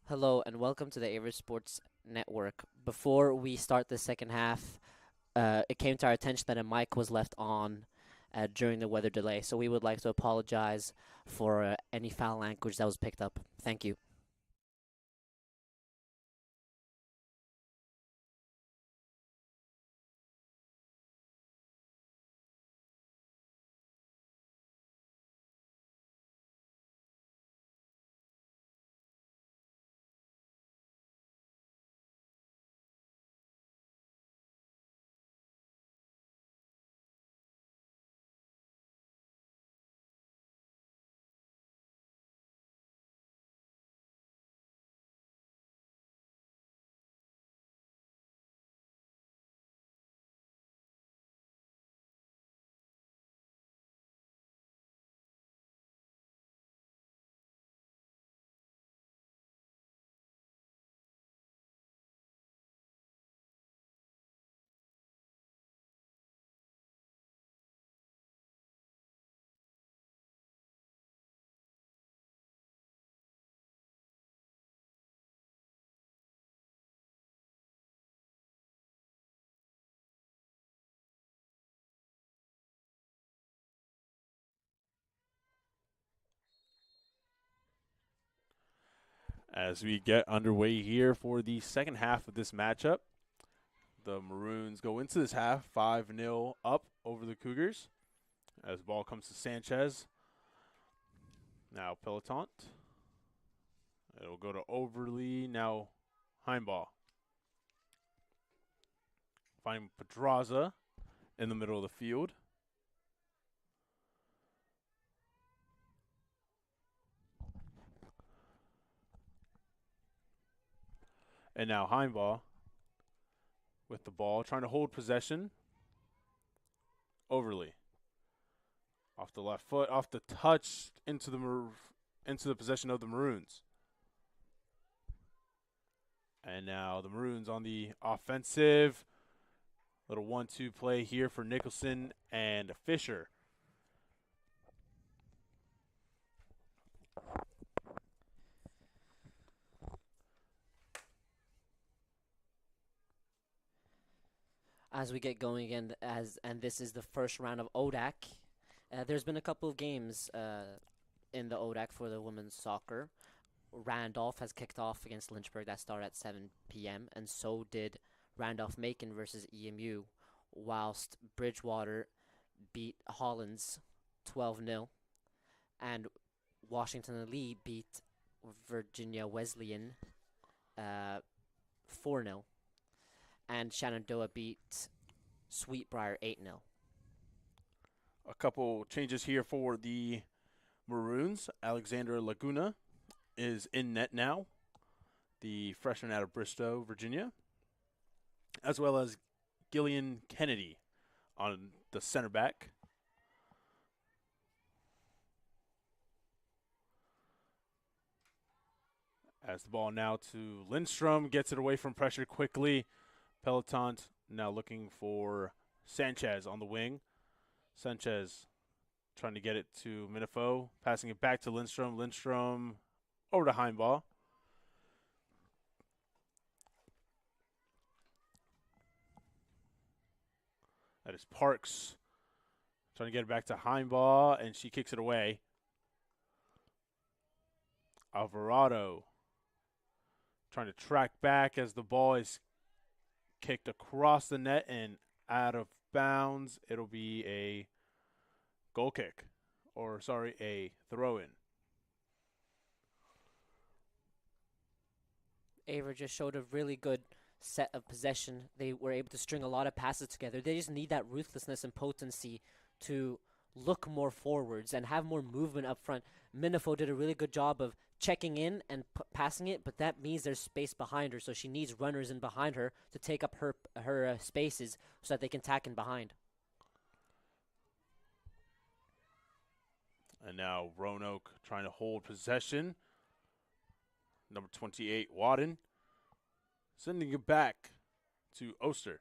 Hello and welcome to the Averett Sports Network. Before we start the second half, it came to our attention that a mic was left on during the weather delay, so we would like to apologize for any foul language that was picked up. Thank you. As we get underway here for the second half of this matchup, the Maroons go into this half 5-0 up over the Cougars. As the ball comes to Sanchez. Now Peloton. It'll go to Overly. Now Heimball. Finding Pedraza in the middle of the field. And now Heimball with the ball, trying to hold possession. Overly. Off the left foot, off the touch, into the possession of the Maroons. And now the Maroons on the offensive. Little 1-2 play here for Nicholson and Fisher. As we get going again, and this is the first round of ODAC, there's been a couple of games in the ODAC for the women's soccer. Randolph has kicked off against Lynchburg. That started at 7 p.m. and so did Randolph-Macon versus EMU, whilst Bridgewater beat Hollins 12-0, and Washington Lee beat Virginia Wesleyan 4-0, and Shenandoah beat Sweetbriar 8-0. A couple changes here for the Maroons. Alexandra Laguna is in net now, the freshman out of Bristow, Virginia, as well as Gillian Kennedy on the center back. As the ball now to Lindstrom, gets it away from pressure quickly. Peloton now looking for Sanchez on the wing. Sanchez trying to get it to Minifo, passing it back to Lindstrom. Lindstrom over to Heimball. That is Parks trying to get it back to Heimball, and she kicks it away. Alvarado trying to track back as the ball is kicked across the net and out of bounds. It'll be a goal kick, or sorry, a throw-in. Aver just showed a really good set of possession. They were able to string a lot of passes together. They just need that ruthlessness and potency to look more forwards and have more movement up front. Minifo did a really good job of checking in and passing it, but that means there's space behind her, so she needs runners in behind her to take up her spaces so that they can tack in behind. And now Roanoke trying to hold possession. Number 28, Wadden, sending it back to Oster.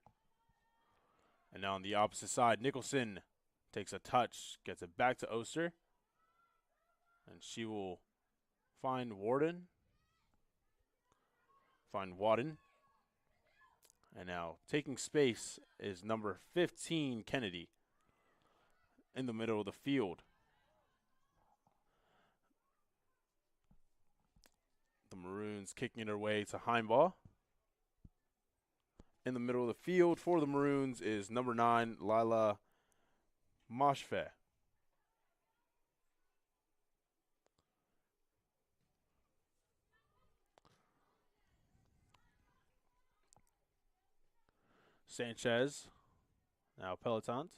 And now on the opposite side, Nicholson takes a touch, gets it back to Oster. And she will find Warden. Find Wadden. And now taking space is number 15, Kennedy, in the middle of the field. The Maroons kicking their way to Heimball. In the middle of the field for the Maroons is number 9, Lila Moshfeh. Sanchez, now Peloton.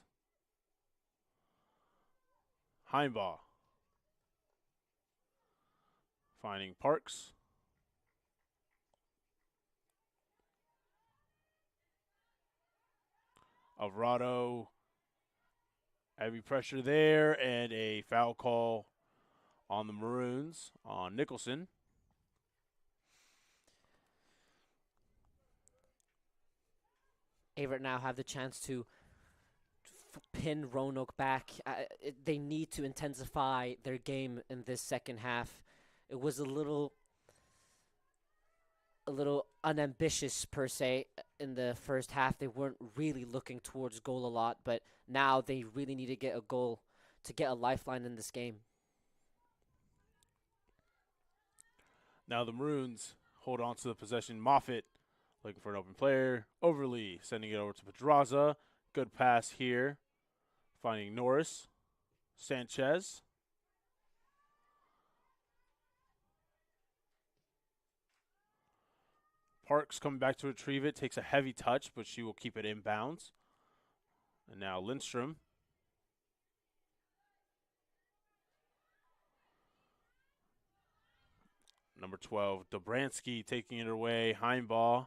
Heimball. Finding Parks. Alvarado. Heavy pressure there, and a foul call on the Maroons on Nicholson. Averett now have the chance to pin Roanoke back. They need to intensify their game in this second half. It was a little unambitious per se in the first half. They weren't really looking towards goal a lot, but now they really need to get a goal to get a lifeline in this game. Now the Maroons hold on to the possession. Moffitt looking for an open player. Overly sending it over to Pedraza. Good pass here. Finding Norris. Sanchez. Parks coming back to retrieve it. Takes a heavy touch, but she will keep it inbounds. And now Lindstrom. Number 12, Dobransky taking it away. Heimball.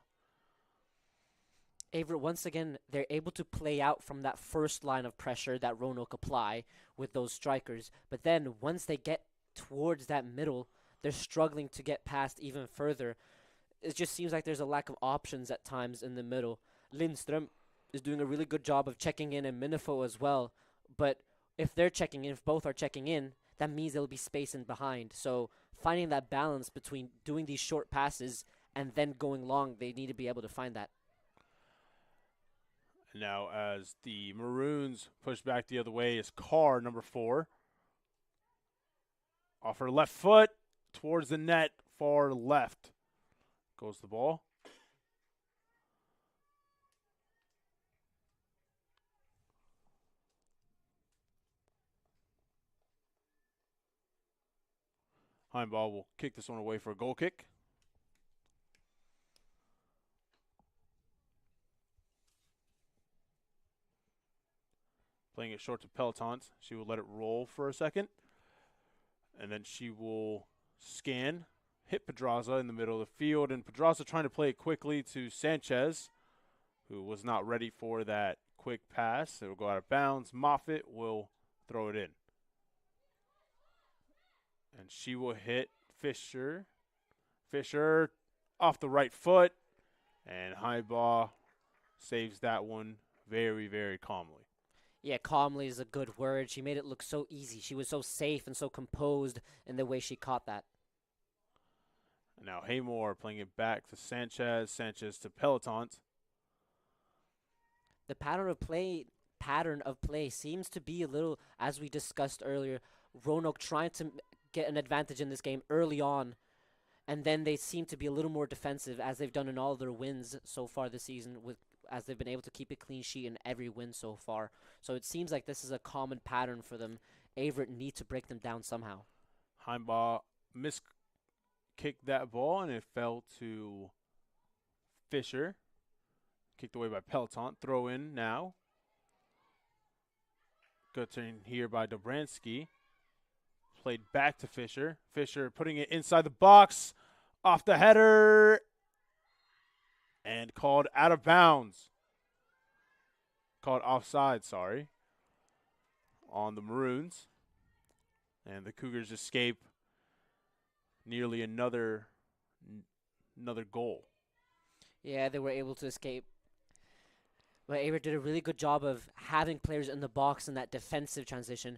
Averett, once again, they're able to play out from that first line of pressure that Roanoke apply with those strikers. But then once they get towards that middle, they're struggling to get past even further. It just seems like there's a lack of options at times in the middle. Lindström is doing a really good job of checking in, and Minifo as well. But if they're checking in, if both are checking in, that means there'll be space in behind. So finding that balance between doing these short passes and then going long, they need to be able to find that. Now as the Maroons push back the other way is Carr, number 4. Off her left foot towards the net, far left goes the ball. Heimball will kick this one away for a goal kick. Playing it short to Peloton. She will let it roll for a second. And then she will scan, hit Pedraza in the middle of the field. And Pedraza trying to play it quickly to Sanchez, who was not ready for that quick pass. It will go out of bounds. Moffitt will throw it in. And she will hit Fisher. Fisher off the right foot. And Heimball saves that one very, very calmly. Yeah, calmly is a good word. She made it look so easy. She was so safe and so composed in the way she caught that. And now Haymore playing it back to Sanchez. Sanchez to Peloton. The pattern of play seems to be a little, as we discussed earlier, Roanoke trying to get an advantage in this game early on, and then they seem to be a little more defensive, as they've done in all their wins so far this season, as they've been able to keep a clean sheet in every win so far. So it seems like this is a common pattern for them. Averett need to break them down somehow. Heimball kicked that ball, and it fell to Fisher. Kicked away by Peloton. Throw in now. Good turn here by Dobransky. Played back to Fisher. Fisher putting it inside the box. Off the header. And called out of bounds. Called offside, sorry. On the Maroons. And the Cougars escape nearly another goal. Yeah, they were able to escape. But Averett did a really good job of having players in the box in that defensive transition.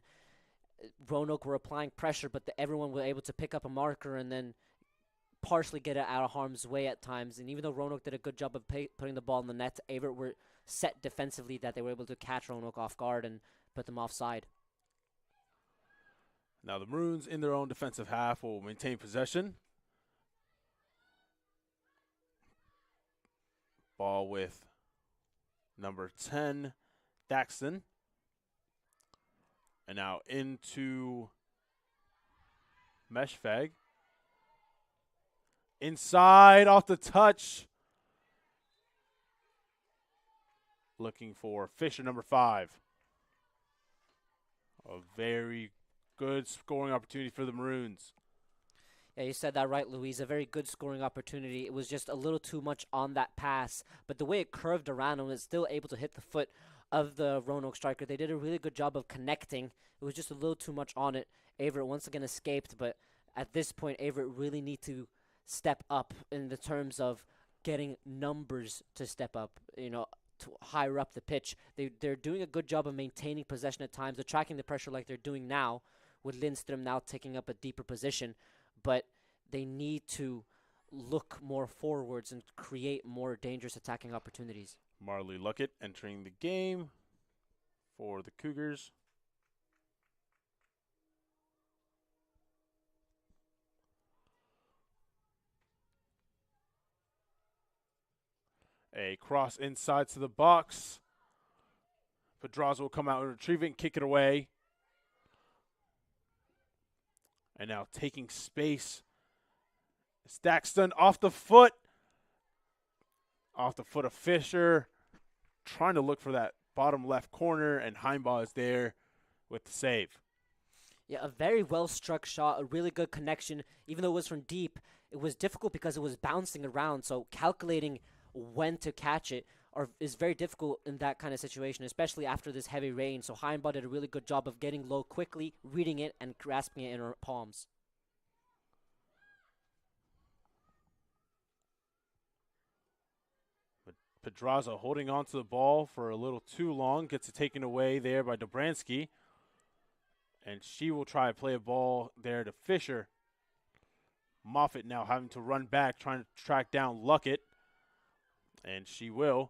Roanoke were applying pressure, but everyone was able to pick up a marker and then partially get it out of harm's way at times. And even though Roanoke did a good job of putting the ball in the net, Averett were set defensively that they were able to catch Roanoke off guard and put them offside. Now the Maroons in their own defensive half will maintain possession. Ball with number 10, Thaxton. And now into Meshfag. Inside, off the touch. Looking for Fisher, number 5. A very good scoring opportunity for the Maroons. Yeah, you said that right, Louise. A very good scoring opportunity. It was just a little too much on that pass. But the way it curved around and was still able to hit the foot of the Roanoke striker, they did a really good job of connecting. It was just a little too much on it. Averett once again escaped, but at this point, Averett really need to step up in the terms of getting numbers to step up, to higher up the pitch. They're doing a good job of maintaining possession at times, attracting the pressure like they're doing now, with Lindstrom now taking up a deeper position. But they need to look more forwards and create more dangerous attacking opportunities. Marley Luckett entering the game for the Cougars. A cross inside to the box. Pedraza will come out and retrieve it and kick it away. And now taking space. Thaxton off the foot. Off the foot of Fisher. Trying to look for that bottom left corner, and Heimbaugh is there with the save. Yeah, a very well-struck shot, a really good connection. Even though it was from deep, it was difficult because it was bouncing around, so calculating when to catch it is very difficult in that kind of situation, especially after this heavy rain. So Heimbaugh did a really good job of getting low quickly, reading it, and grasping it in her palms. Pedraza holding on to the ball for a little too long, gets it taken away there by Dobransky. And she will try to play a ball there to Fisher. Moffitt now having to run back, trying to track down Luckett. And she will.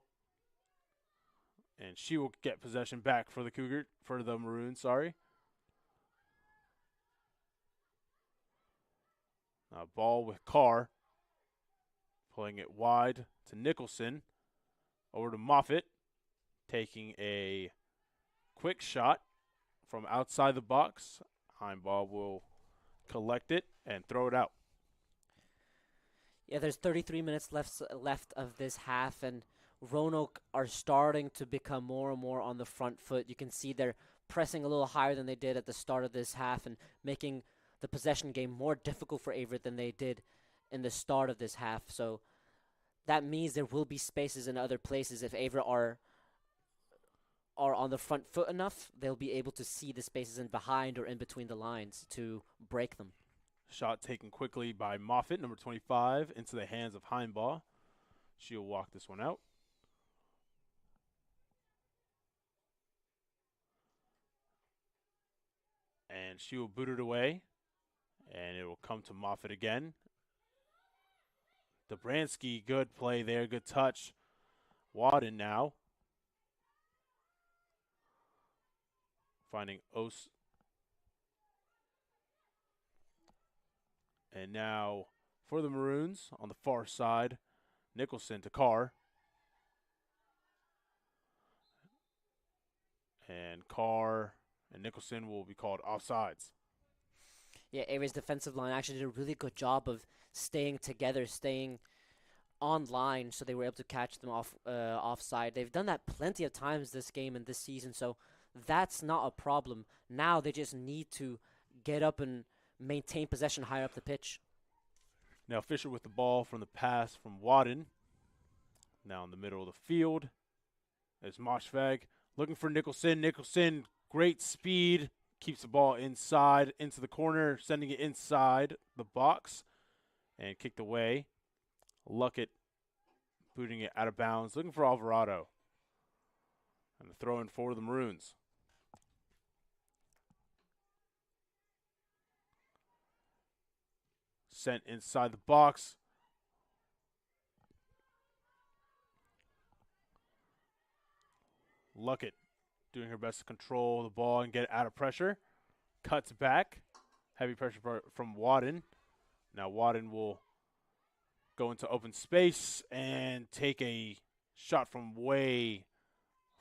And she will get possession back for the Maroons, sorry. Now ball with Carr. Pulling it wide to Nicholson. Over to Moffitt. Taking a quick shot from outside the box. Heimbaugh will collect it and throw it out. Yeah, there's 33 minutes left of this half, and Roanoke are starting to become more and more on the front foot. You can see they're pressing a little higher than they did at the start of this half and making the possession game more difficult for Averett than they did in the start of this half. So that means there will be spaces in other places. If Averett are on the front foot enough, they'll be able to see the spaces in behind or in between the lines to break them. Shot taken quickly by Moffitt, number 25, into the hands of Heimbaugh. She'll walk this one out. And she will boot it away. And it will come to Moffitt again. Dobransky, good play there, good touch. Wadden now. Finding Os. And now for the Maroons on the far side, Nicholson to Carr. And Carr and Nicholson will be called offsides. Yeah, Avery's defensive line actually did a really good job of staying together, staying on line, so they were able to catch them offside. They've done that plenty of times this game and this season, so that's not a problem. Now they just need to get up and maintain possession higher up the pitch. Now Fisher with the ball from the pass from Wadden. Now in the middle of the field is Moshfag looking for Nicholson. Nicholson, great speed, keeps the ball inside into the corner, sending it inside the box and kicked away. Luckett booting it out of bounds, looking for Alvarado. And the throw in for the Maroons. Sent inside the box. Luckett doing her best to control the ball and get out of pressure. Cuts back. Heavy pressure from Wadden. Now Wadden will go into open space and take a shot from way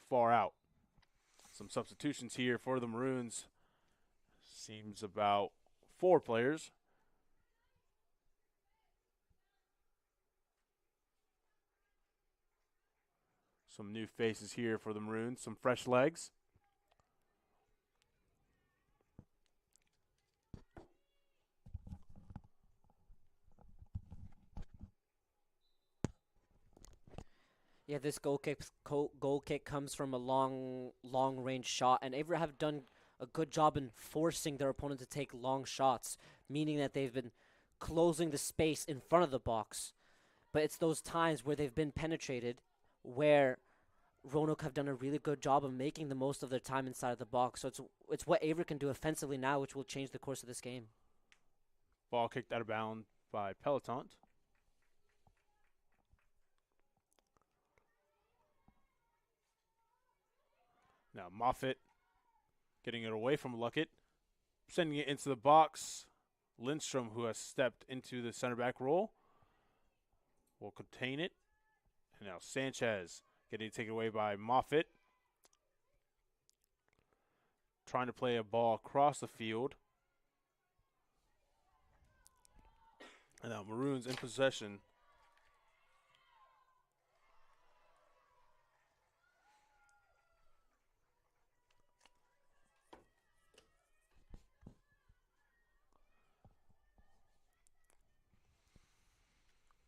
far out. Some substitutions here for the Maroons. Seems about 4 players. Some new faces here for the Maroons. Some fresh legs. Yeah, this goal kick comes from a long range shot, and Averett have done a good job in forcing their opponent to take long shots, meaning that they've been closing the space in front of the box. But it's those times where they've been penetrated where Roanoke have done a really good job of making the most of their time inside of the box. So it's what Averett can do offensively now, which will change the course of this game. Ball kicked out of bounds by Peloton. Now Moffitt getting it away from Luckett, sending it into the box. Lindstrom, who has stepped into the center back role, will contain it. And now Sanchez getting it taken away by Moffitt. Trying to play a ball across the field. And now Maroons in possession.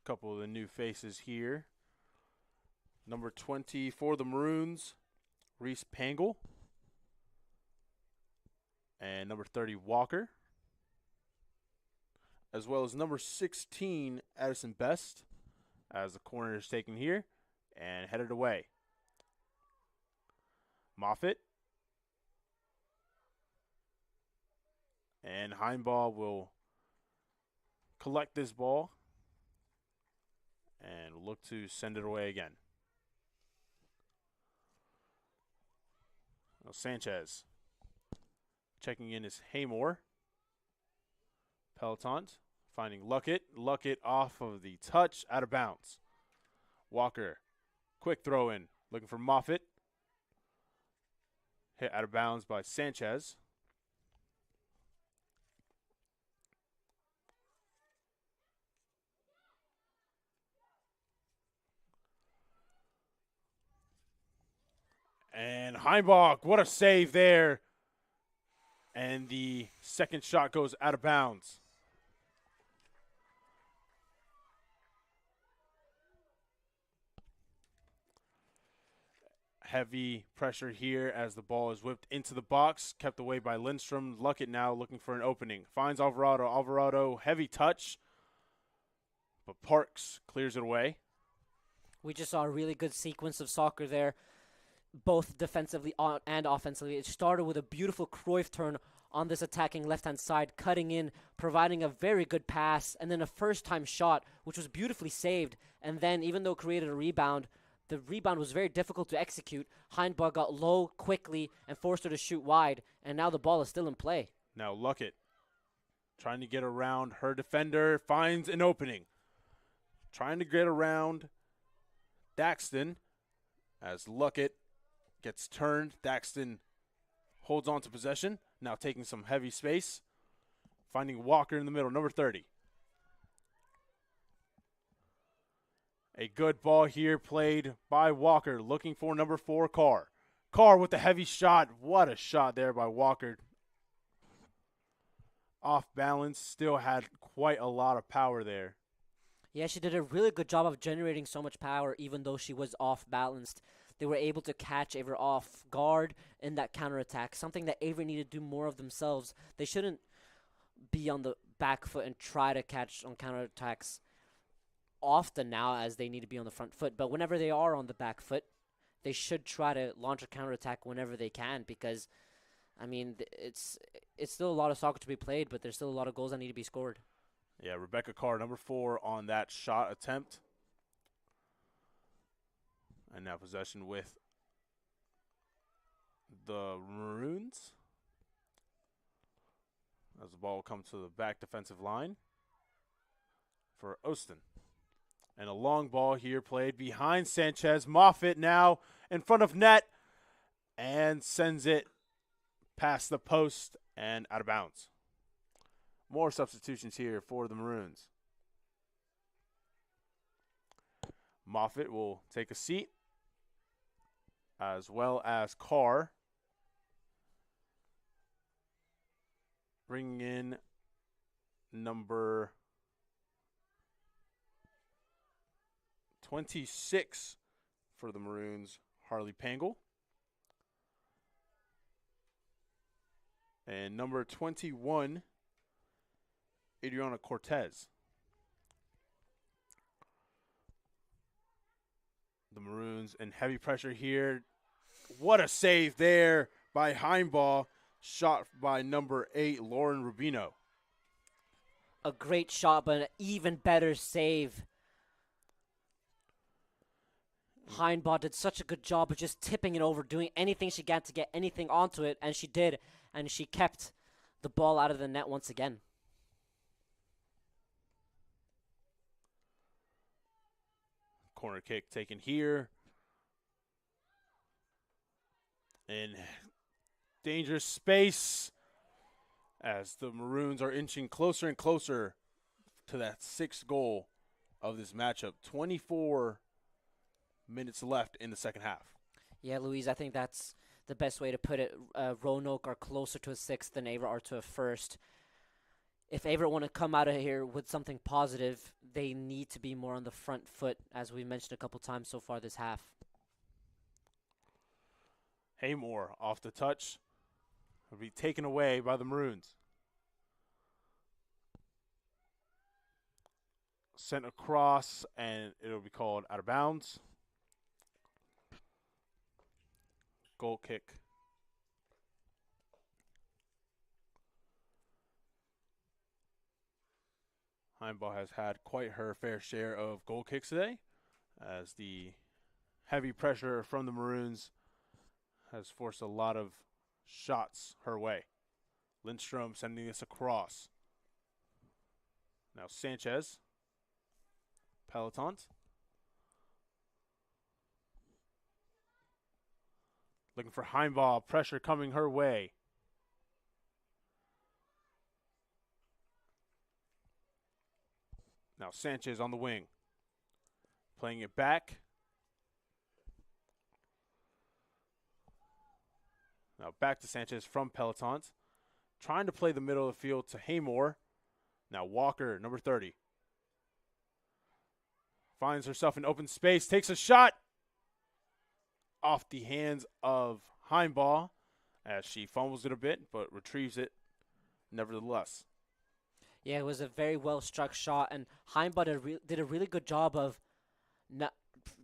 Couple of the new faces here. Number 20 for the Maroons, Reese Pangle. And number 30, Walker. As well as number 16, Addison Best, as the corner is taken here and headed away. Moffitt. And Heinbaugh will collect this ball and look to send it away again. Now Sanchez checking in is Haymore. Peloton finding Luckett. Luckett off of the touch, out of bounds. Walker, quick throw in, looking for Moffitt. Hit out of bounds by Sanchez. And Heimbach, what a save there. And the second shot goes out of bounds. Heavy pressure here as the ball is whipped into the box, kept away by Lindstrom. Luckett now looking for an opening. Finds Alvarado. Alvarado, heavy touch, but Parks clears it away. We just saw a really good sequence of soccer there, both defensively and offensively. It started with a beautiful Cruyff turn on this attacking left-hand side, cutting in, providing a very good pass, and then a first-time shot, which was beautifully saved. And then, even though it created a rebound, the rebound was very difficult to execute. Heinbaugh got low quickly and forced her to shoot wide, and now the ball is still in play. Now Luckett trying to get around her defender, finds an opening. Trying to get around Daxton as Luckett gets turned. Daxton holds on to possession, now taking some heavy space. Finding Walker in the middle, number 30. A good ball here played by Walker, looking for number 4, Carr. Carr with the heavy shot. What a shot there by Walker. Off balance, still had quite a lot of power there. Yeah, she did a really good job of generating so much power, even though she was off balanced. They were able to catch Averett off guard in that counterattack, something that Averett needed to do more of themselves. They shouldn't be on the back foot and try to catch on counterattacks often now, as they need to be on the front foot. But whenever they are on the back foot, they should try to launch a counterattack whenever they can, because, I mean, it's still a lot of soccer to be played, but there's still a lot of goals that need to be scored. Yeah, Rebecca Carr, number 4 on that shot attempt. And now possession with the Maroons. As the ball will come to the back defensive line for Oston. And a long ball here played behind Sanchez. Moffitt now in front of net and sends it past the post and out of bounds. More substitutions here for the Maroons. Moffitt will take a seat, as well as Carr. Bringing in number 26 for the Maroons, Harley Pangle. And number 21, Adriana Cortez. The Maroons in heavy pressure here. What a save there by Heimball. Shot by number 8, Lauren Rubino. A great shot, but an even better save. Heimball did such a good job of just tipping it over, doing anything she can to get anything onto it, and she did, and she kept the ball out of the net once again. Corner kick taken here. In dangerous space as the Maroons are inching closer and closer to that 6th goal of this matchup. 24 minutes left in the second half. Yeah, Louise, I think that's the best way to put it. Roanoke are closer to a 6th than Averett are to a 1st. If Averett want to come out of here with something positive, they need to be more on the front foot, as we mentioned a couple times so far this half. Haymore off the touch will be taken away by the Maroons. Sent across, and it'll be called out of bounds. Goal kick. Heimball has had quite her fair share of goal kicks today, as the heavy pressure from the Maroons has forced a lot of shots her way. Lindstrom sending this across. Now Sanchez. Peloton. Looking for Heimball. Pressure coming her way. Now Sanchez on the wing. Playing it back. Now back to Sanchez from Peloton. Trying to play the middle of the field to Haymore. Now Walker, number 30. Finds herself in open space. Takes a shot. Off the hands of Heimball as she fumbles it a bit, but retrieves it nevertheless. Yeah, it was a very well-struck shot, and Heimball did a really good job of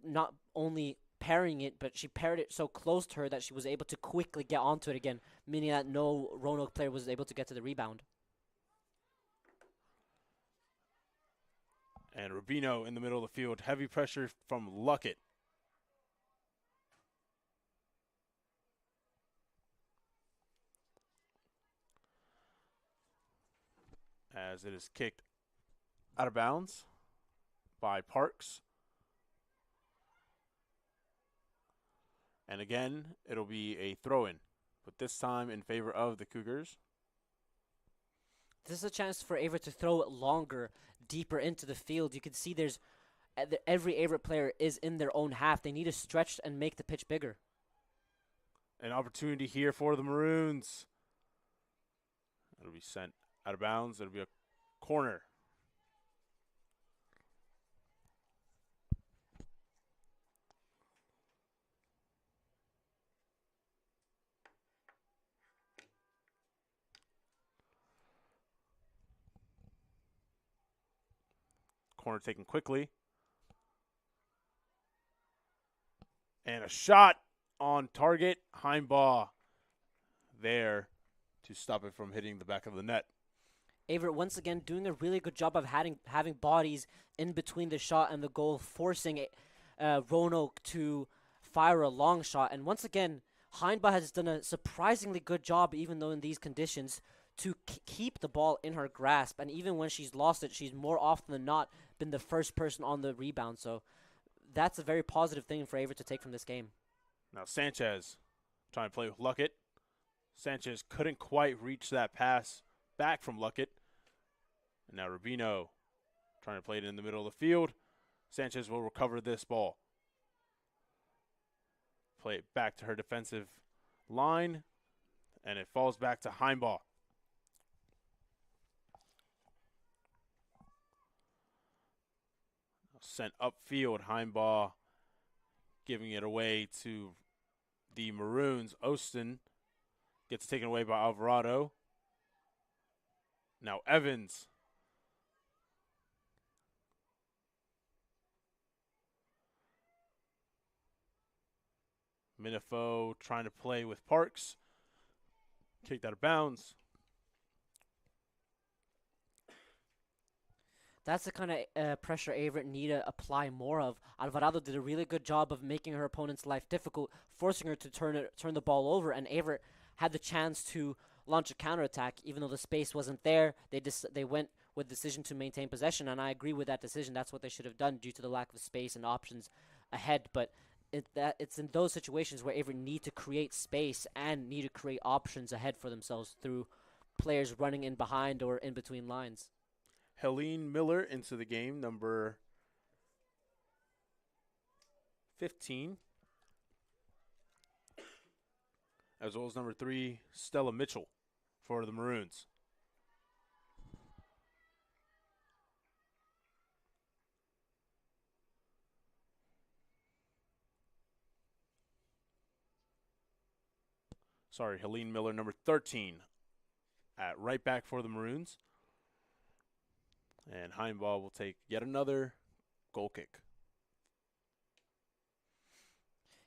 not only parrying it, but she parried it so close to her that she was able to quickly get onto it again, meaning that no Roanoke player was able to get to the rebound. And Rubino in the middle of the field. Heavy pressure from Luckett. As it is kicked out of bounds by Parks. And again, it'll be a throw-in, but this time in favor of the Cougars. This is a chance for Averett to throw it longer, deeper into the field. You can see there's every Averett player is in their own half. They need to stretch and make the pitch bigger. An opportunity here for the Maroons. It'll be sent out of bounds. It'll be a corner. Corner taken quickly. And a shot on target. Heimball there to stop it from hitting the back of the net. Averett once again doing a really good job of having bodies in between the shot and the goal, forcing Roanoke to fire a long shot. And once again, Heinba has done a surprisingly good job, even though in these conditions, to keep the ball in her grasp. And even when she's lost it, she's more often than not been the first person on the rebound. So that's a very positive thing for Averett to take from this game. Now Sanchez trying to play with Luckett. Sanchez couldn't quite reach that pass back from Luckett. And now Rubino trying to play it in the middle of the field. Sanchez will recover this ball. Play it back to her defensive line. And it falls back to Heimbaugh. Sent upfield. Heimbaugh giving it away to the Maroons. Ostin gets taken away by Alvarado. Now Evans. Minifo trying to play with Parks. Kicked out of bounds. That's the kind of pressure Averett need to apply more of. Alvarado did a really good job of making her opponent's life difficult, forcing her to turn the ball over, and Averett had the chance to launch a counterattack. Even though the space wasn't there, they went with the decision to maintain possession, and I agree with that decision. That's what they should have done due to the lack of space and options ahead. But it's in those situations where Averett need to create space and need to create options ahead for themselves through players running in behind or in between lines. Helene Miller into the game, number 15. As well as number 3, Stella Mitchell for the Maroons. Sorry, Helene Miller, number 13, at right back for the Maroons. And Heimbaugh will take yet another goal kick.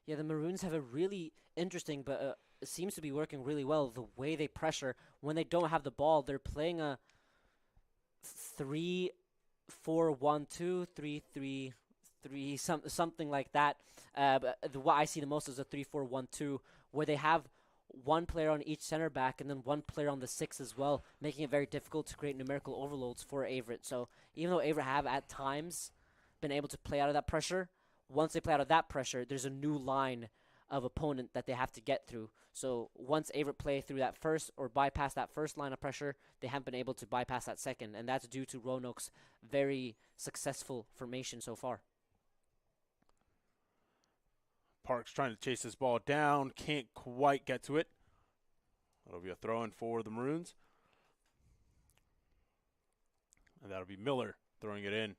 Yeah, the Maroons have a really interesting, but it seems to be working really well, the way they pressure. When they don't have the ball, they're playing a 3-4-1-2, 3-3-3, something like that. But what I see the most is a 3-4-1-2, where they have one player on each center back and then one player on the 6 as well, making it very difficult to create numerical overloads for Averett. So even though Averett have at times been able to play out of that pressure, once they play out of that pressure, there's a new line of opponent that they have to get through. So once Averett play through that first or bypass that first line of pressure, they haven't been able to bypass that second, and that's due to Roanoke's very successful formation so far. Parks trying to chase this ball down, can't quite get to it. That'll be a throw-in for the Maroons. And that'll be Miller throwing it in.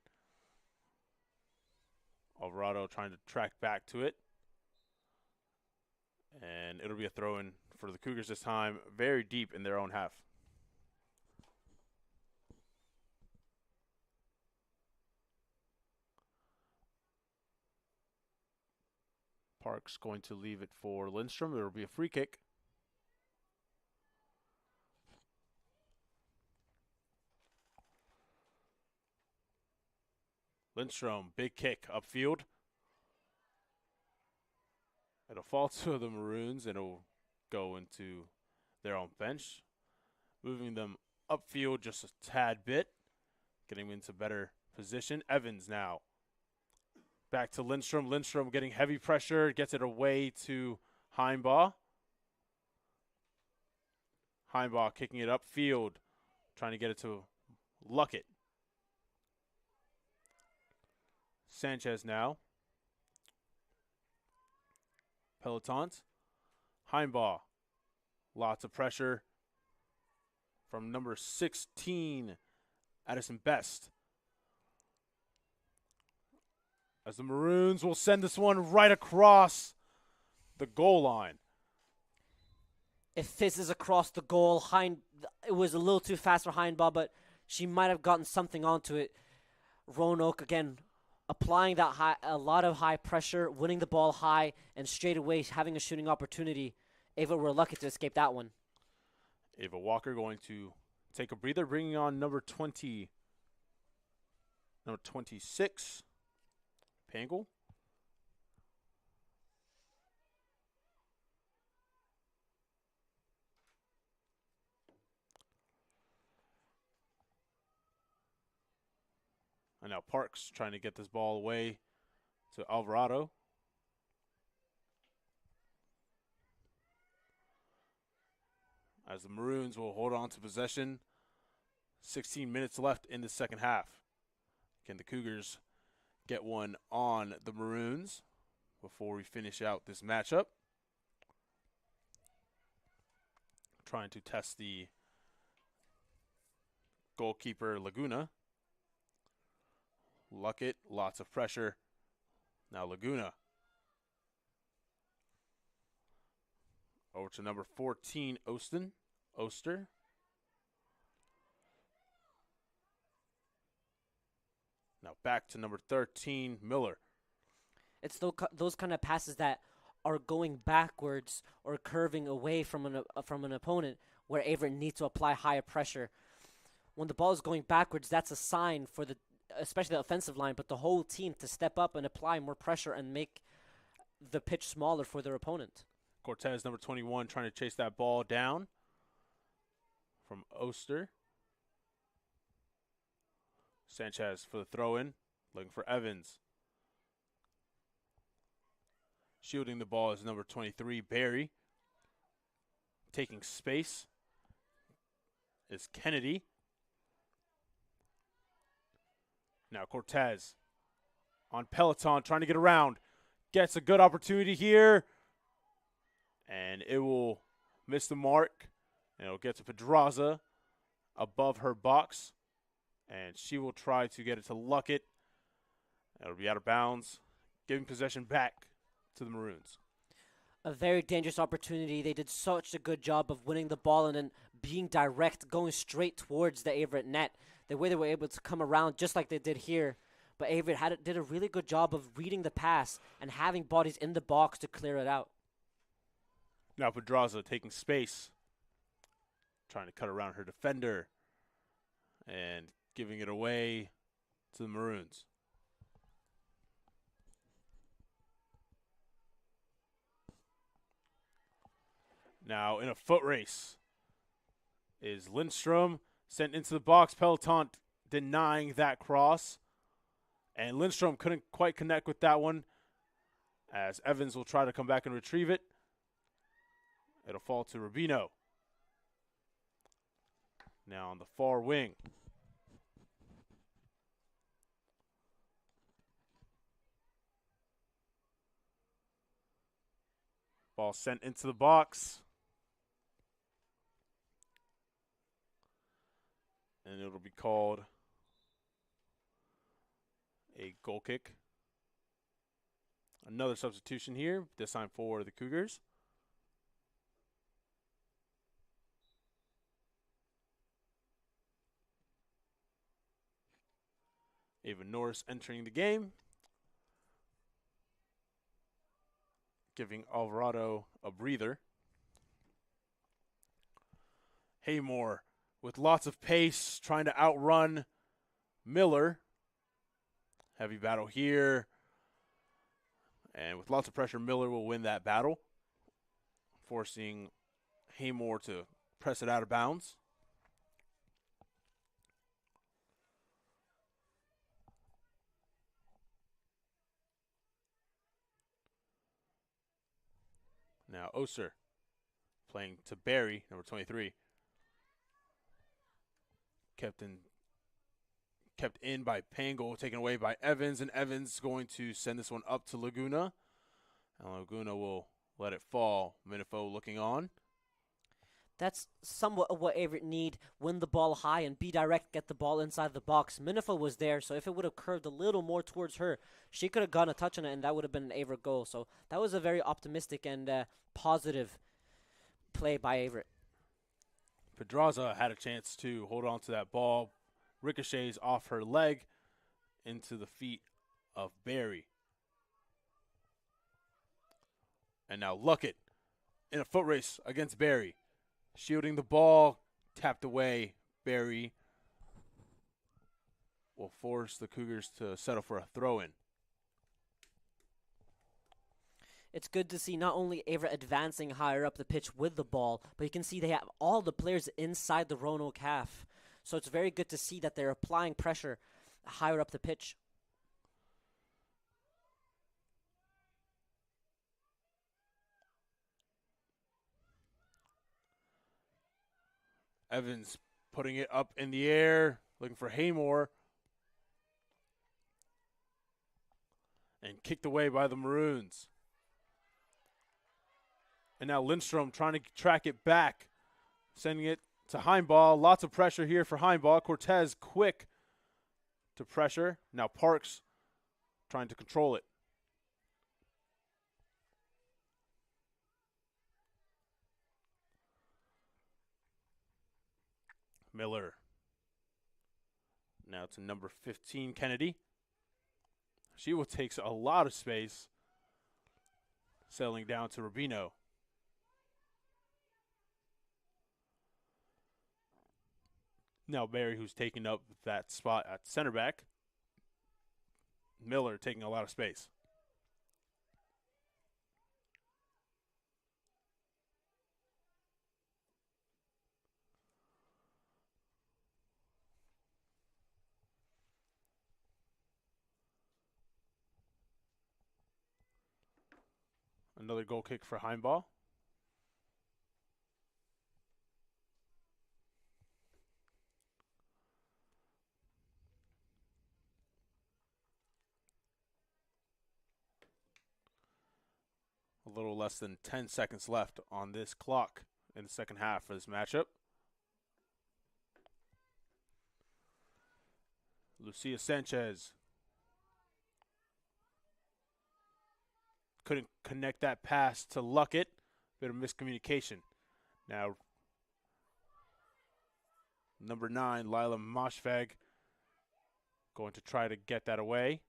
Alvarado trying to track back to it. And it'll be a throw-in for the Cougars this time, very deep in their own half. Parks going to leave it for Lindstrom. There will be a free kick. Lindstrom, big kick upfield. It'll fall to the Maroons and it'll go into their own bench. Moving them upfield just a tad bit. Getting them into better position. Evans now. Back to Lindstrom. Lindstrom getting heavy pressure. Gets it away to Heimbaugh. Heimbaugh kicking it upfield. Trying to get it to Luckett. Sanchez now. Pelotons. Heimbaugh. Lots of pressure from number 16, Addison Best. As the Maroons will send this one right across the goal line. It fizzes across the goal. It was a little too fast for Heimbaugh, but she might have gotten something onto it. Roanoke, again, applying a lot of high pressure, winning the ball high, and straight away having a shooting opportunity. Ava were lucky to escape that one. Ava Walker going to take a breather, bringing on number 26, Pangle. And now Parks trying to get this ball away to Alvarado. As the Maroons will hold on to possession. 16 minutes left in the second half. Can the Cougars get one on the Maroons before we finish out this matchup? Trying to test the goalkeeper, Laguna. Luckett, lots of pressure. Now Laguna. Over to number 14, Oster. Now back to number 13, Miller. It's those kind of passes that are going backwards or curving away from an opponent where Averett needs to apply higher pressure. When the ball is going backwards, that's a sign for especially the offensive line, but the whole team to step up and apply more pressure and make the pitch smaller for their opponent. Cortez, number 21, trying to chase that ball down from Oster. Sanchez for the throw-in, looking for Evans. Shielding the ball is number 23, Barry. Taking space is Kennedy. Now Cortez on Peloton, trying to get around. Gets a good opportunity here. And it will miss the mark. And it'll get to Pedraza above her box. And she will try to get it to Luckett. It'll be out of bounds, giving possession back to the Maroons. A very dangerous opportunity. They did such a good job of winning the ball and then being direct, going straight towards the Averett net. The way they were able to come around just like they did here. But Averett did a really good job of reading the pass and having bodies in the box to clear it out. Now Pedraza taking space, trying to cut around her defender and giving it away to the Maroons. Now in a foot race is Lindstrom sent into the box. Peloton denying that cross. And Lindstrom couldn't quite connect with that one as Evans will try to come back and retrieve it. It'll fall to Rubino. Now on the far wing. Ball sent into the box. And it'll be called a goal kick. Another substitution here, this time for the Cougars. Ava Norris entering the game, giving Alvarado a breather. Haymore with lots of pace, trying to outrun Miller. Heavy battle here. And with lots of pressure, Miller will win that battle, forcing Haymore to press it out of bounds. Now Oser playing to Barry, number 23. Kept in by Pangle, taken away by Evans, and Evans going to send this one up to Laguna. And Laguna will let it fall. Minifo looking on. That's somewhat of what Averett need. Win the ball high and be direct, get the ball inside the box. Minifo was there, so if it would have curved a little more towards her, she could have gotten a touch on it, and that would have been an Averett goal. So that was a very optimistic and positive play by Averett. Pedraza had a chance to hold on to that ball. Ricochets off her leg into the feet of Barry. And now Luckett in a foot race against Barry. Shielding the ball, tapped away Barry will force the Cougars to settle for a throw-in. It's good to see not only Averett advancing higher up the pitch with the ball, but you can see they have all the players inside the Roanoke half. So it's very good to see that they're applying pressure higher up the pitch. Evans putting it up in the air, looking for Haymore. And kicked away by the Maroons. And now Lindstrom trying to track it back, sending it to Heimball. Lots of pressure here for Heimball. Cortez quick to pressure. Now Parks trying to control it. Miller. Now to number 15, Kennedy. She will take a lot of space, settling down to Rubino. Now Barry, who's taking up that spot at center back. Miller taking a lot of space. Another goal kick for Heimball. A little less than 10 seconds left on this clock in the second half for this matchup. Lucia Sanchez couldn't connect that pass to Luckett. Bit of miscommunication. Now, number 9, Lila Moshfegh, going to try to get that away.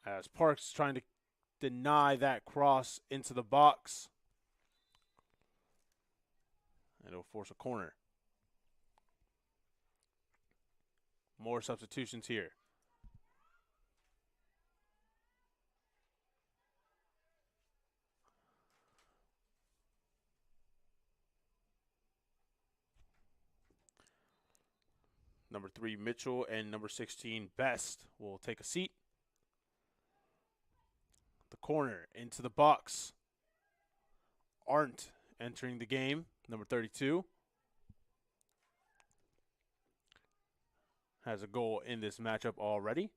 As Parks trying to deny that cross into the box. And it'll force a corner. More substitutions here. Number 3, Mitchell, and number 16, Best, will take a seat. The corner into the box. Arndt entering the game, number 32. Has a goal in this matchup already.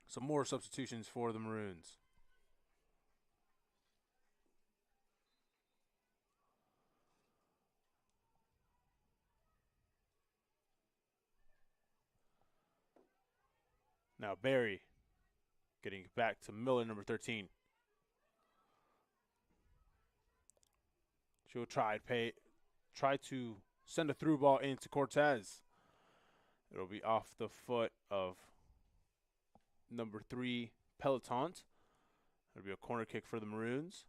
Some more substitutions for the Maroons. Now Barry getting back to Miller, number 13. She'll try to send a through ball into Cortez. It'll be off the foot of number 3, Peloton. It'll be a corner kick for the Maroons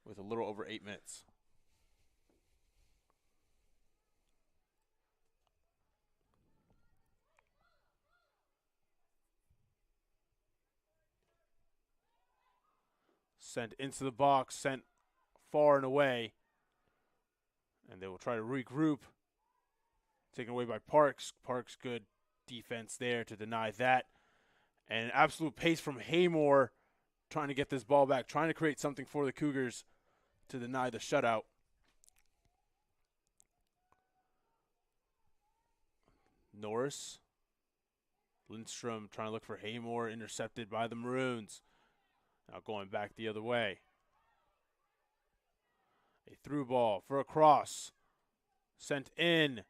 with a little over 8 minutes. Sent into the box, sent far and away. And they will try to regroup. Taken away by Parks. Parks, good defense there to deny that. And an absolute pace from Haymore trying to get this ball back, trying to create something for the Cougars to deny the shutout. Norris. Lindstrom trying to look for Haymore, intercepted by the Maroons. Now going back the other way. A through ball for a cross. Sent in.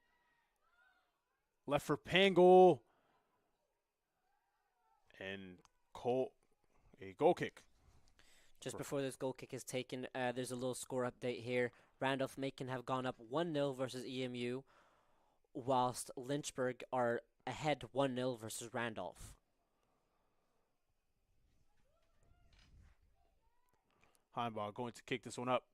Left for Pangle. And Cole, a goal kick. Just before this goal kick is taken, there's a little score update here. Randolph-Macon have gone up 1-0 versus EMU. whilst Lynchburg are ahead 1-0 versus Randolph. Heimbach going to kick this one up.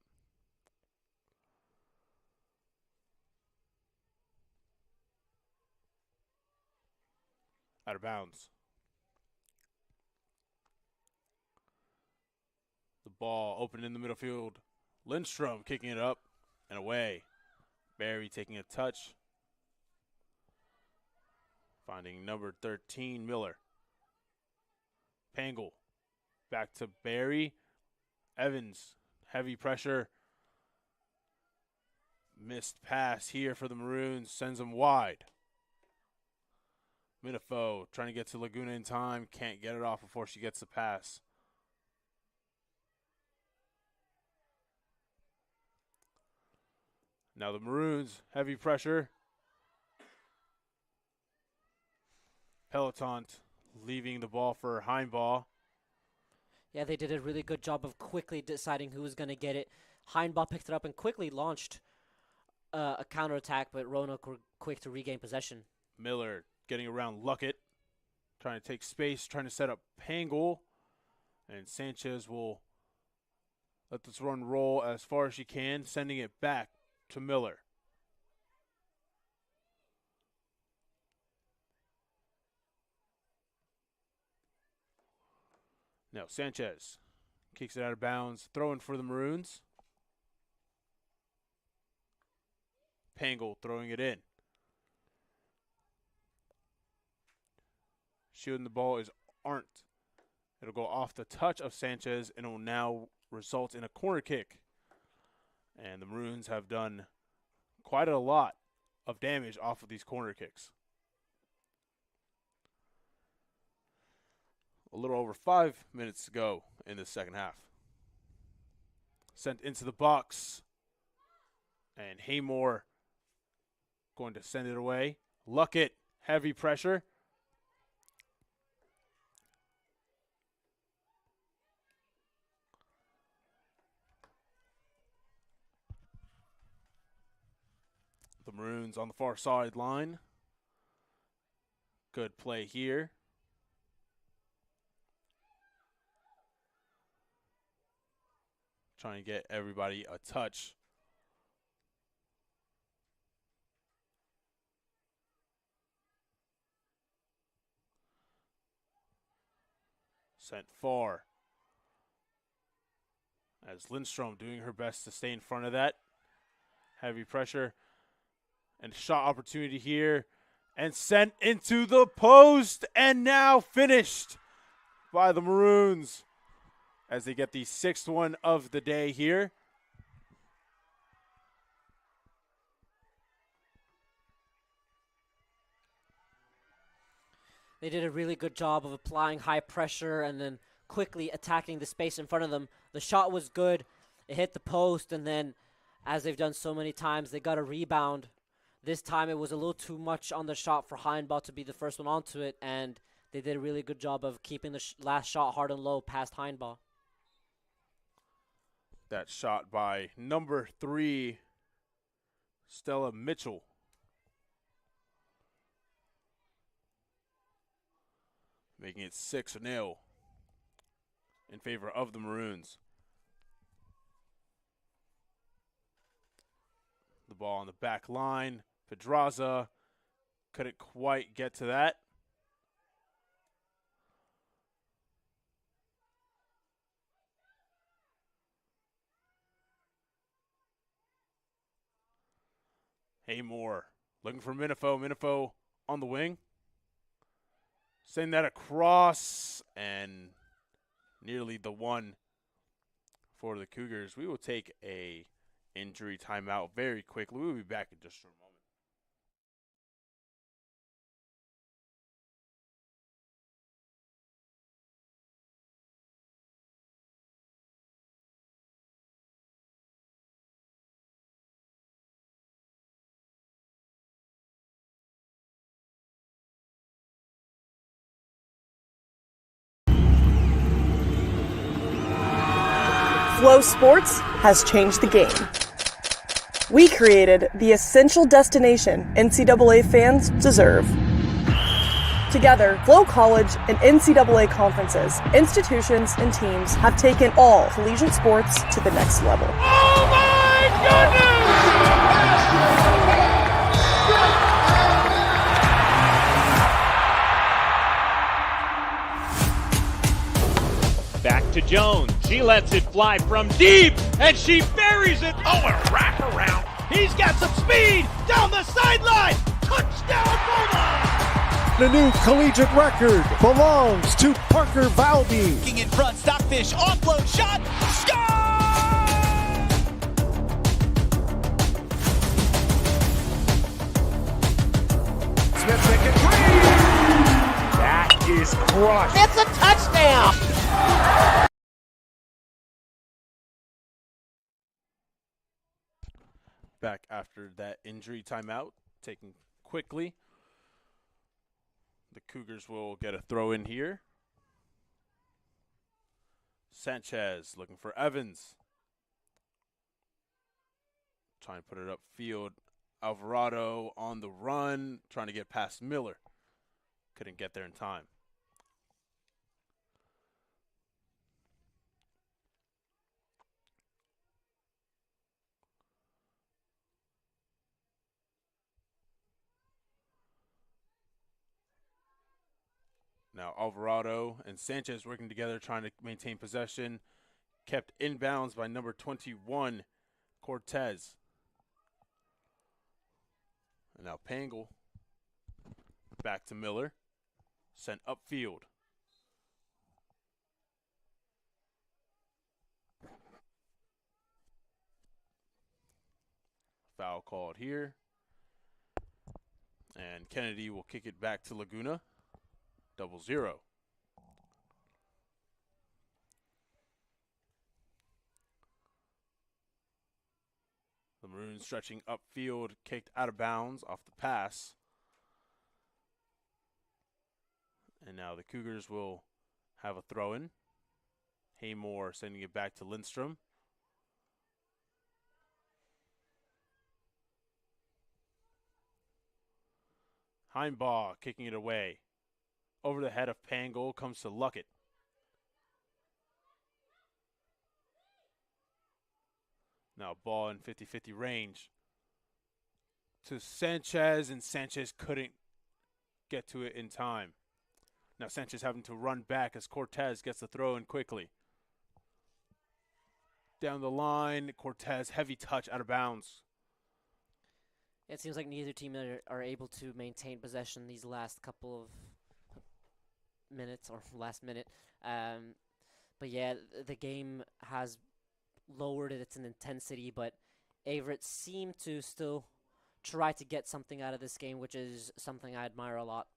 Out of bounds. The ball open in the middle field. Lindstrom kicking it up and away. Barry taking a touch. Finding number 13, Miller. Pangle. Back to Barry. Evans. Heavy pressure. Missed pass here for the Maroons. Sends them wide. Minifo trying to get to Laguna in time. Can't get it off before she gets the pass. Now the Maroons, heavy pressure. Peloton leaving the ball for Heimbach. Yeah, they did a really good job of quickly deciding who was going to get it. Heimbach picked it up and quickly launched a counterattack, but Roanoke were quick to regain possession. Miller getting around Luckett, trying to take space, trying to set up Pangle. And Sanchez will let this run roll as far as she can, sending it back to Miller. Now Sanchez kicks it out of bounds, throwing for the Maroons. Pangle throwing it in. Shooting the ball is Arndt. It'll go off the touch of Sanchez and it will now result in a corner kick. And the Maroons have done quite a lot of damage off of these corner kicks. A little over 5 minutes to go in the second half. Sent into the box. And Haymore going to send it away. Luckett, heavy pressure. The Maroons on the far sideline. Good play here. Trying to get everybody a touch. Sent far. As Lindstrom doing her best to stay in front of that. Heavy pressure. And shot opportunity here. And sent into the post. And now finished by the Maroons. As they get the 6th one of the day here. They did a really good job of applying high pressure and then quickly attacking the space in front of them. The shot was good. It hit the post, and then, as they've done so many times, they got a rebound. This time it was a little too much on the shot for Heimbach to be the first one onto it, and they did a really good job of keeping the last shot hard and low past Heimbach. That shot by number 3, Stella Mitchell. Making it 6-0 in favor of the Maroons. The ball on the back line. Pedraza couldn't quite get to that. Haymore looking for Minifo. Minifo on the wing. Send that across, and nearly the one for the Cougars. We will take a injury timeout very quickly. We will be back in just a moment. Flow Sports has changed the game. We created the essential destination NCAA fans deserve. Together, Flow College and NCAA conferences, institutions, and teams have taken all collegiate sports to the next level. Oh my goodness! Back to Jones. She lets it fly from deep, and she buries it. Oh, a wraparound. He's got some speed down the sideline. Touchdown, Bulldogs! The new collegiate record belongs to Parker Valby. In front, Stockfish, offload shot, score! Smith making three. That is crushed. It's a touchdown! Back after that injury timeout, taken quickly. The Cougars will get a throw in here. Sanchez looking for Evans. Trying to put it upfield. Alvarado on the run, trying to get past Miller. Couldn't get there in time. Now Alvarado and Sanchez working together, trying to maintain possession. Kept inbounds by number 21, Cortez. And now Pangle back to Miller. Sent upfield. Foul called here. And Kennedy will kick it back to Laguna. 0-0. The Maroons stretching upfield, kicked out of bounds off the pass. And now the Cougars will have a throw-in. Haymore sending it back to Lindstrom. Heimbaugh kicking it away. Over the head of Pangle comes to Luckett. Now ball in 50-50 range to Sanchez, and Sanchez couldn't get to it in time. Now Sanchez having to run back as Cortez gets the throw in quickly. Down the line, Cortez, heavy touch out of bounds. It seems like neither team are able to maintain possession these last couple of minutes or last minute. But yeah, the game has lowered its intensity, but Averett seemed to still try to get something out of this game, which is something I admire a lot.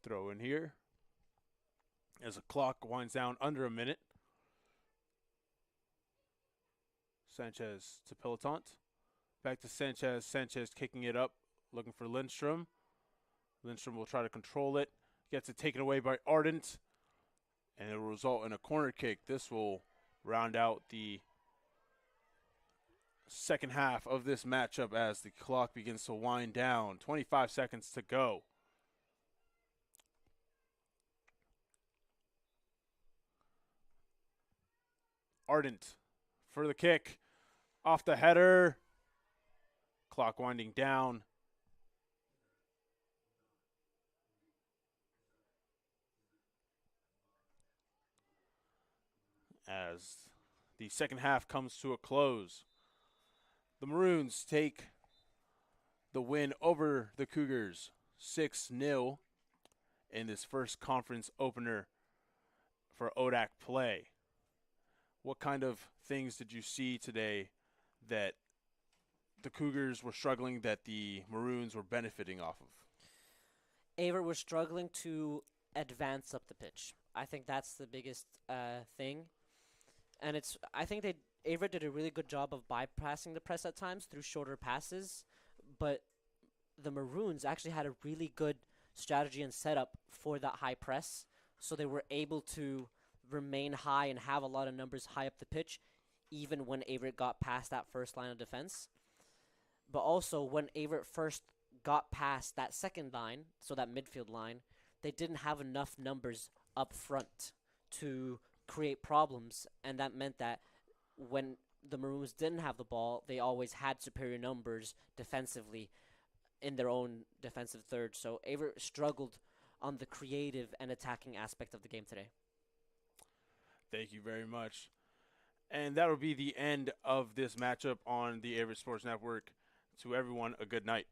Throw in here as the clock winds down under a minute. Sanchez to Peloton. Back to Sanchez. Sanchez kicking it up, looking for Lindstrom. Lindstrom will try to control it. Gets it taken away by Ardent. And it will result in a corner kick. This will round out the second half of this matchup as the clock begins to wind down. 25 seconds to go. Ardent for the kick. Off the header. Clock winding down. As the second half comes to a close, the Maroons take the win over the Cougars 6-0 in this first conference opener for ODAC play. What kind of things did you see today that the Cougars were struggling that the Maroons were benefiting off of? Averett was struggling to advance up the pitch. I think that's the biggest thing. And I think Averett did a really good job of bypassing the press at times through shorter passes, but the Maroons actually had a really good strategy and setup for that high press, so they were able to remain high and have a lot of numbers high up the pitch, even when Averett got past that first line of defense. But also, when Averett first got past that second line, so that midfield line, they didn't have enough numbers up front to create problems, and that meant that when the Maroons didn't have the ball, they always had superior numbers defensively in their own defensive third. So Averett struggled on the creative and attacking aspect of the game today. Thank you very much. And that will be the end of this matchup on the Averett Sports Network. To everyone, a good night.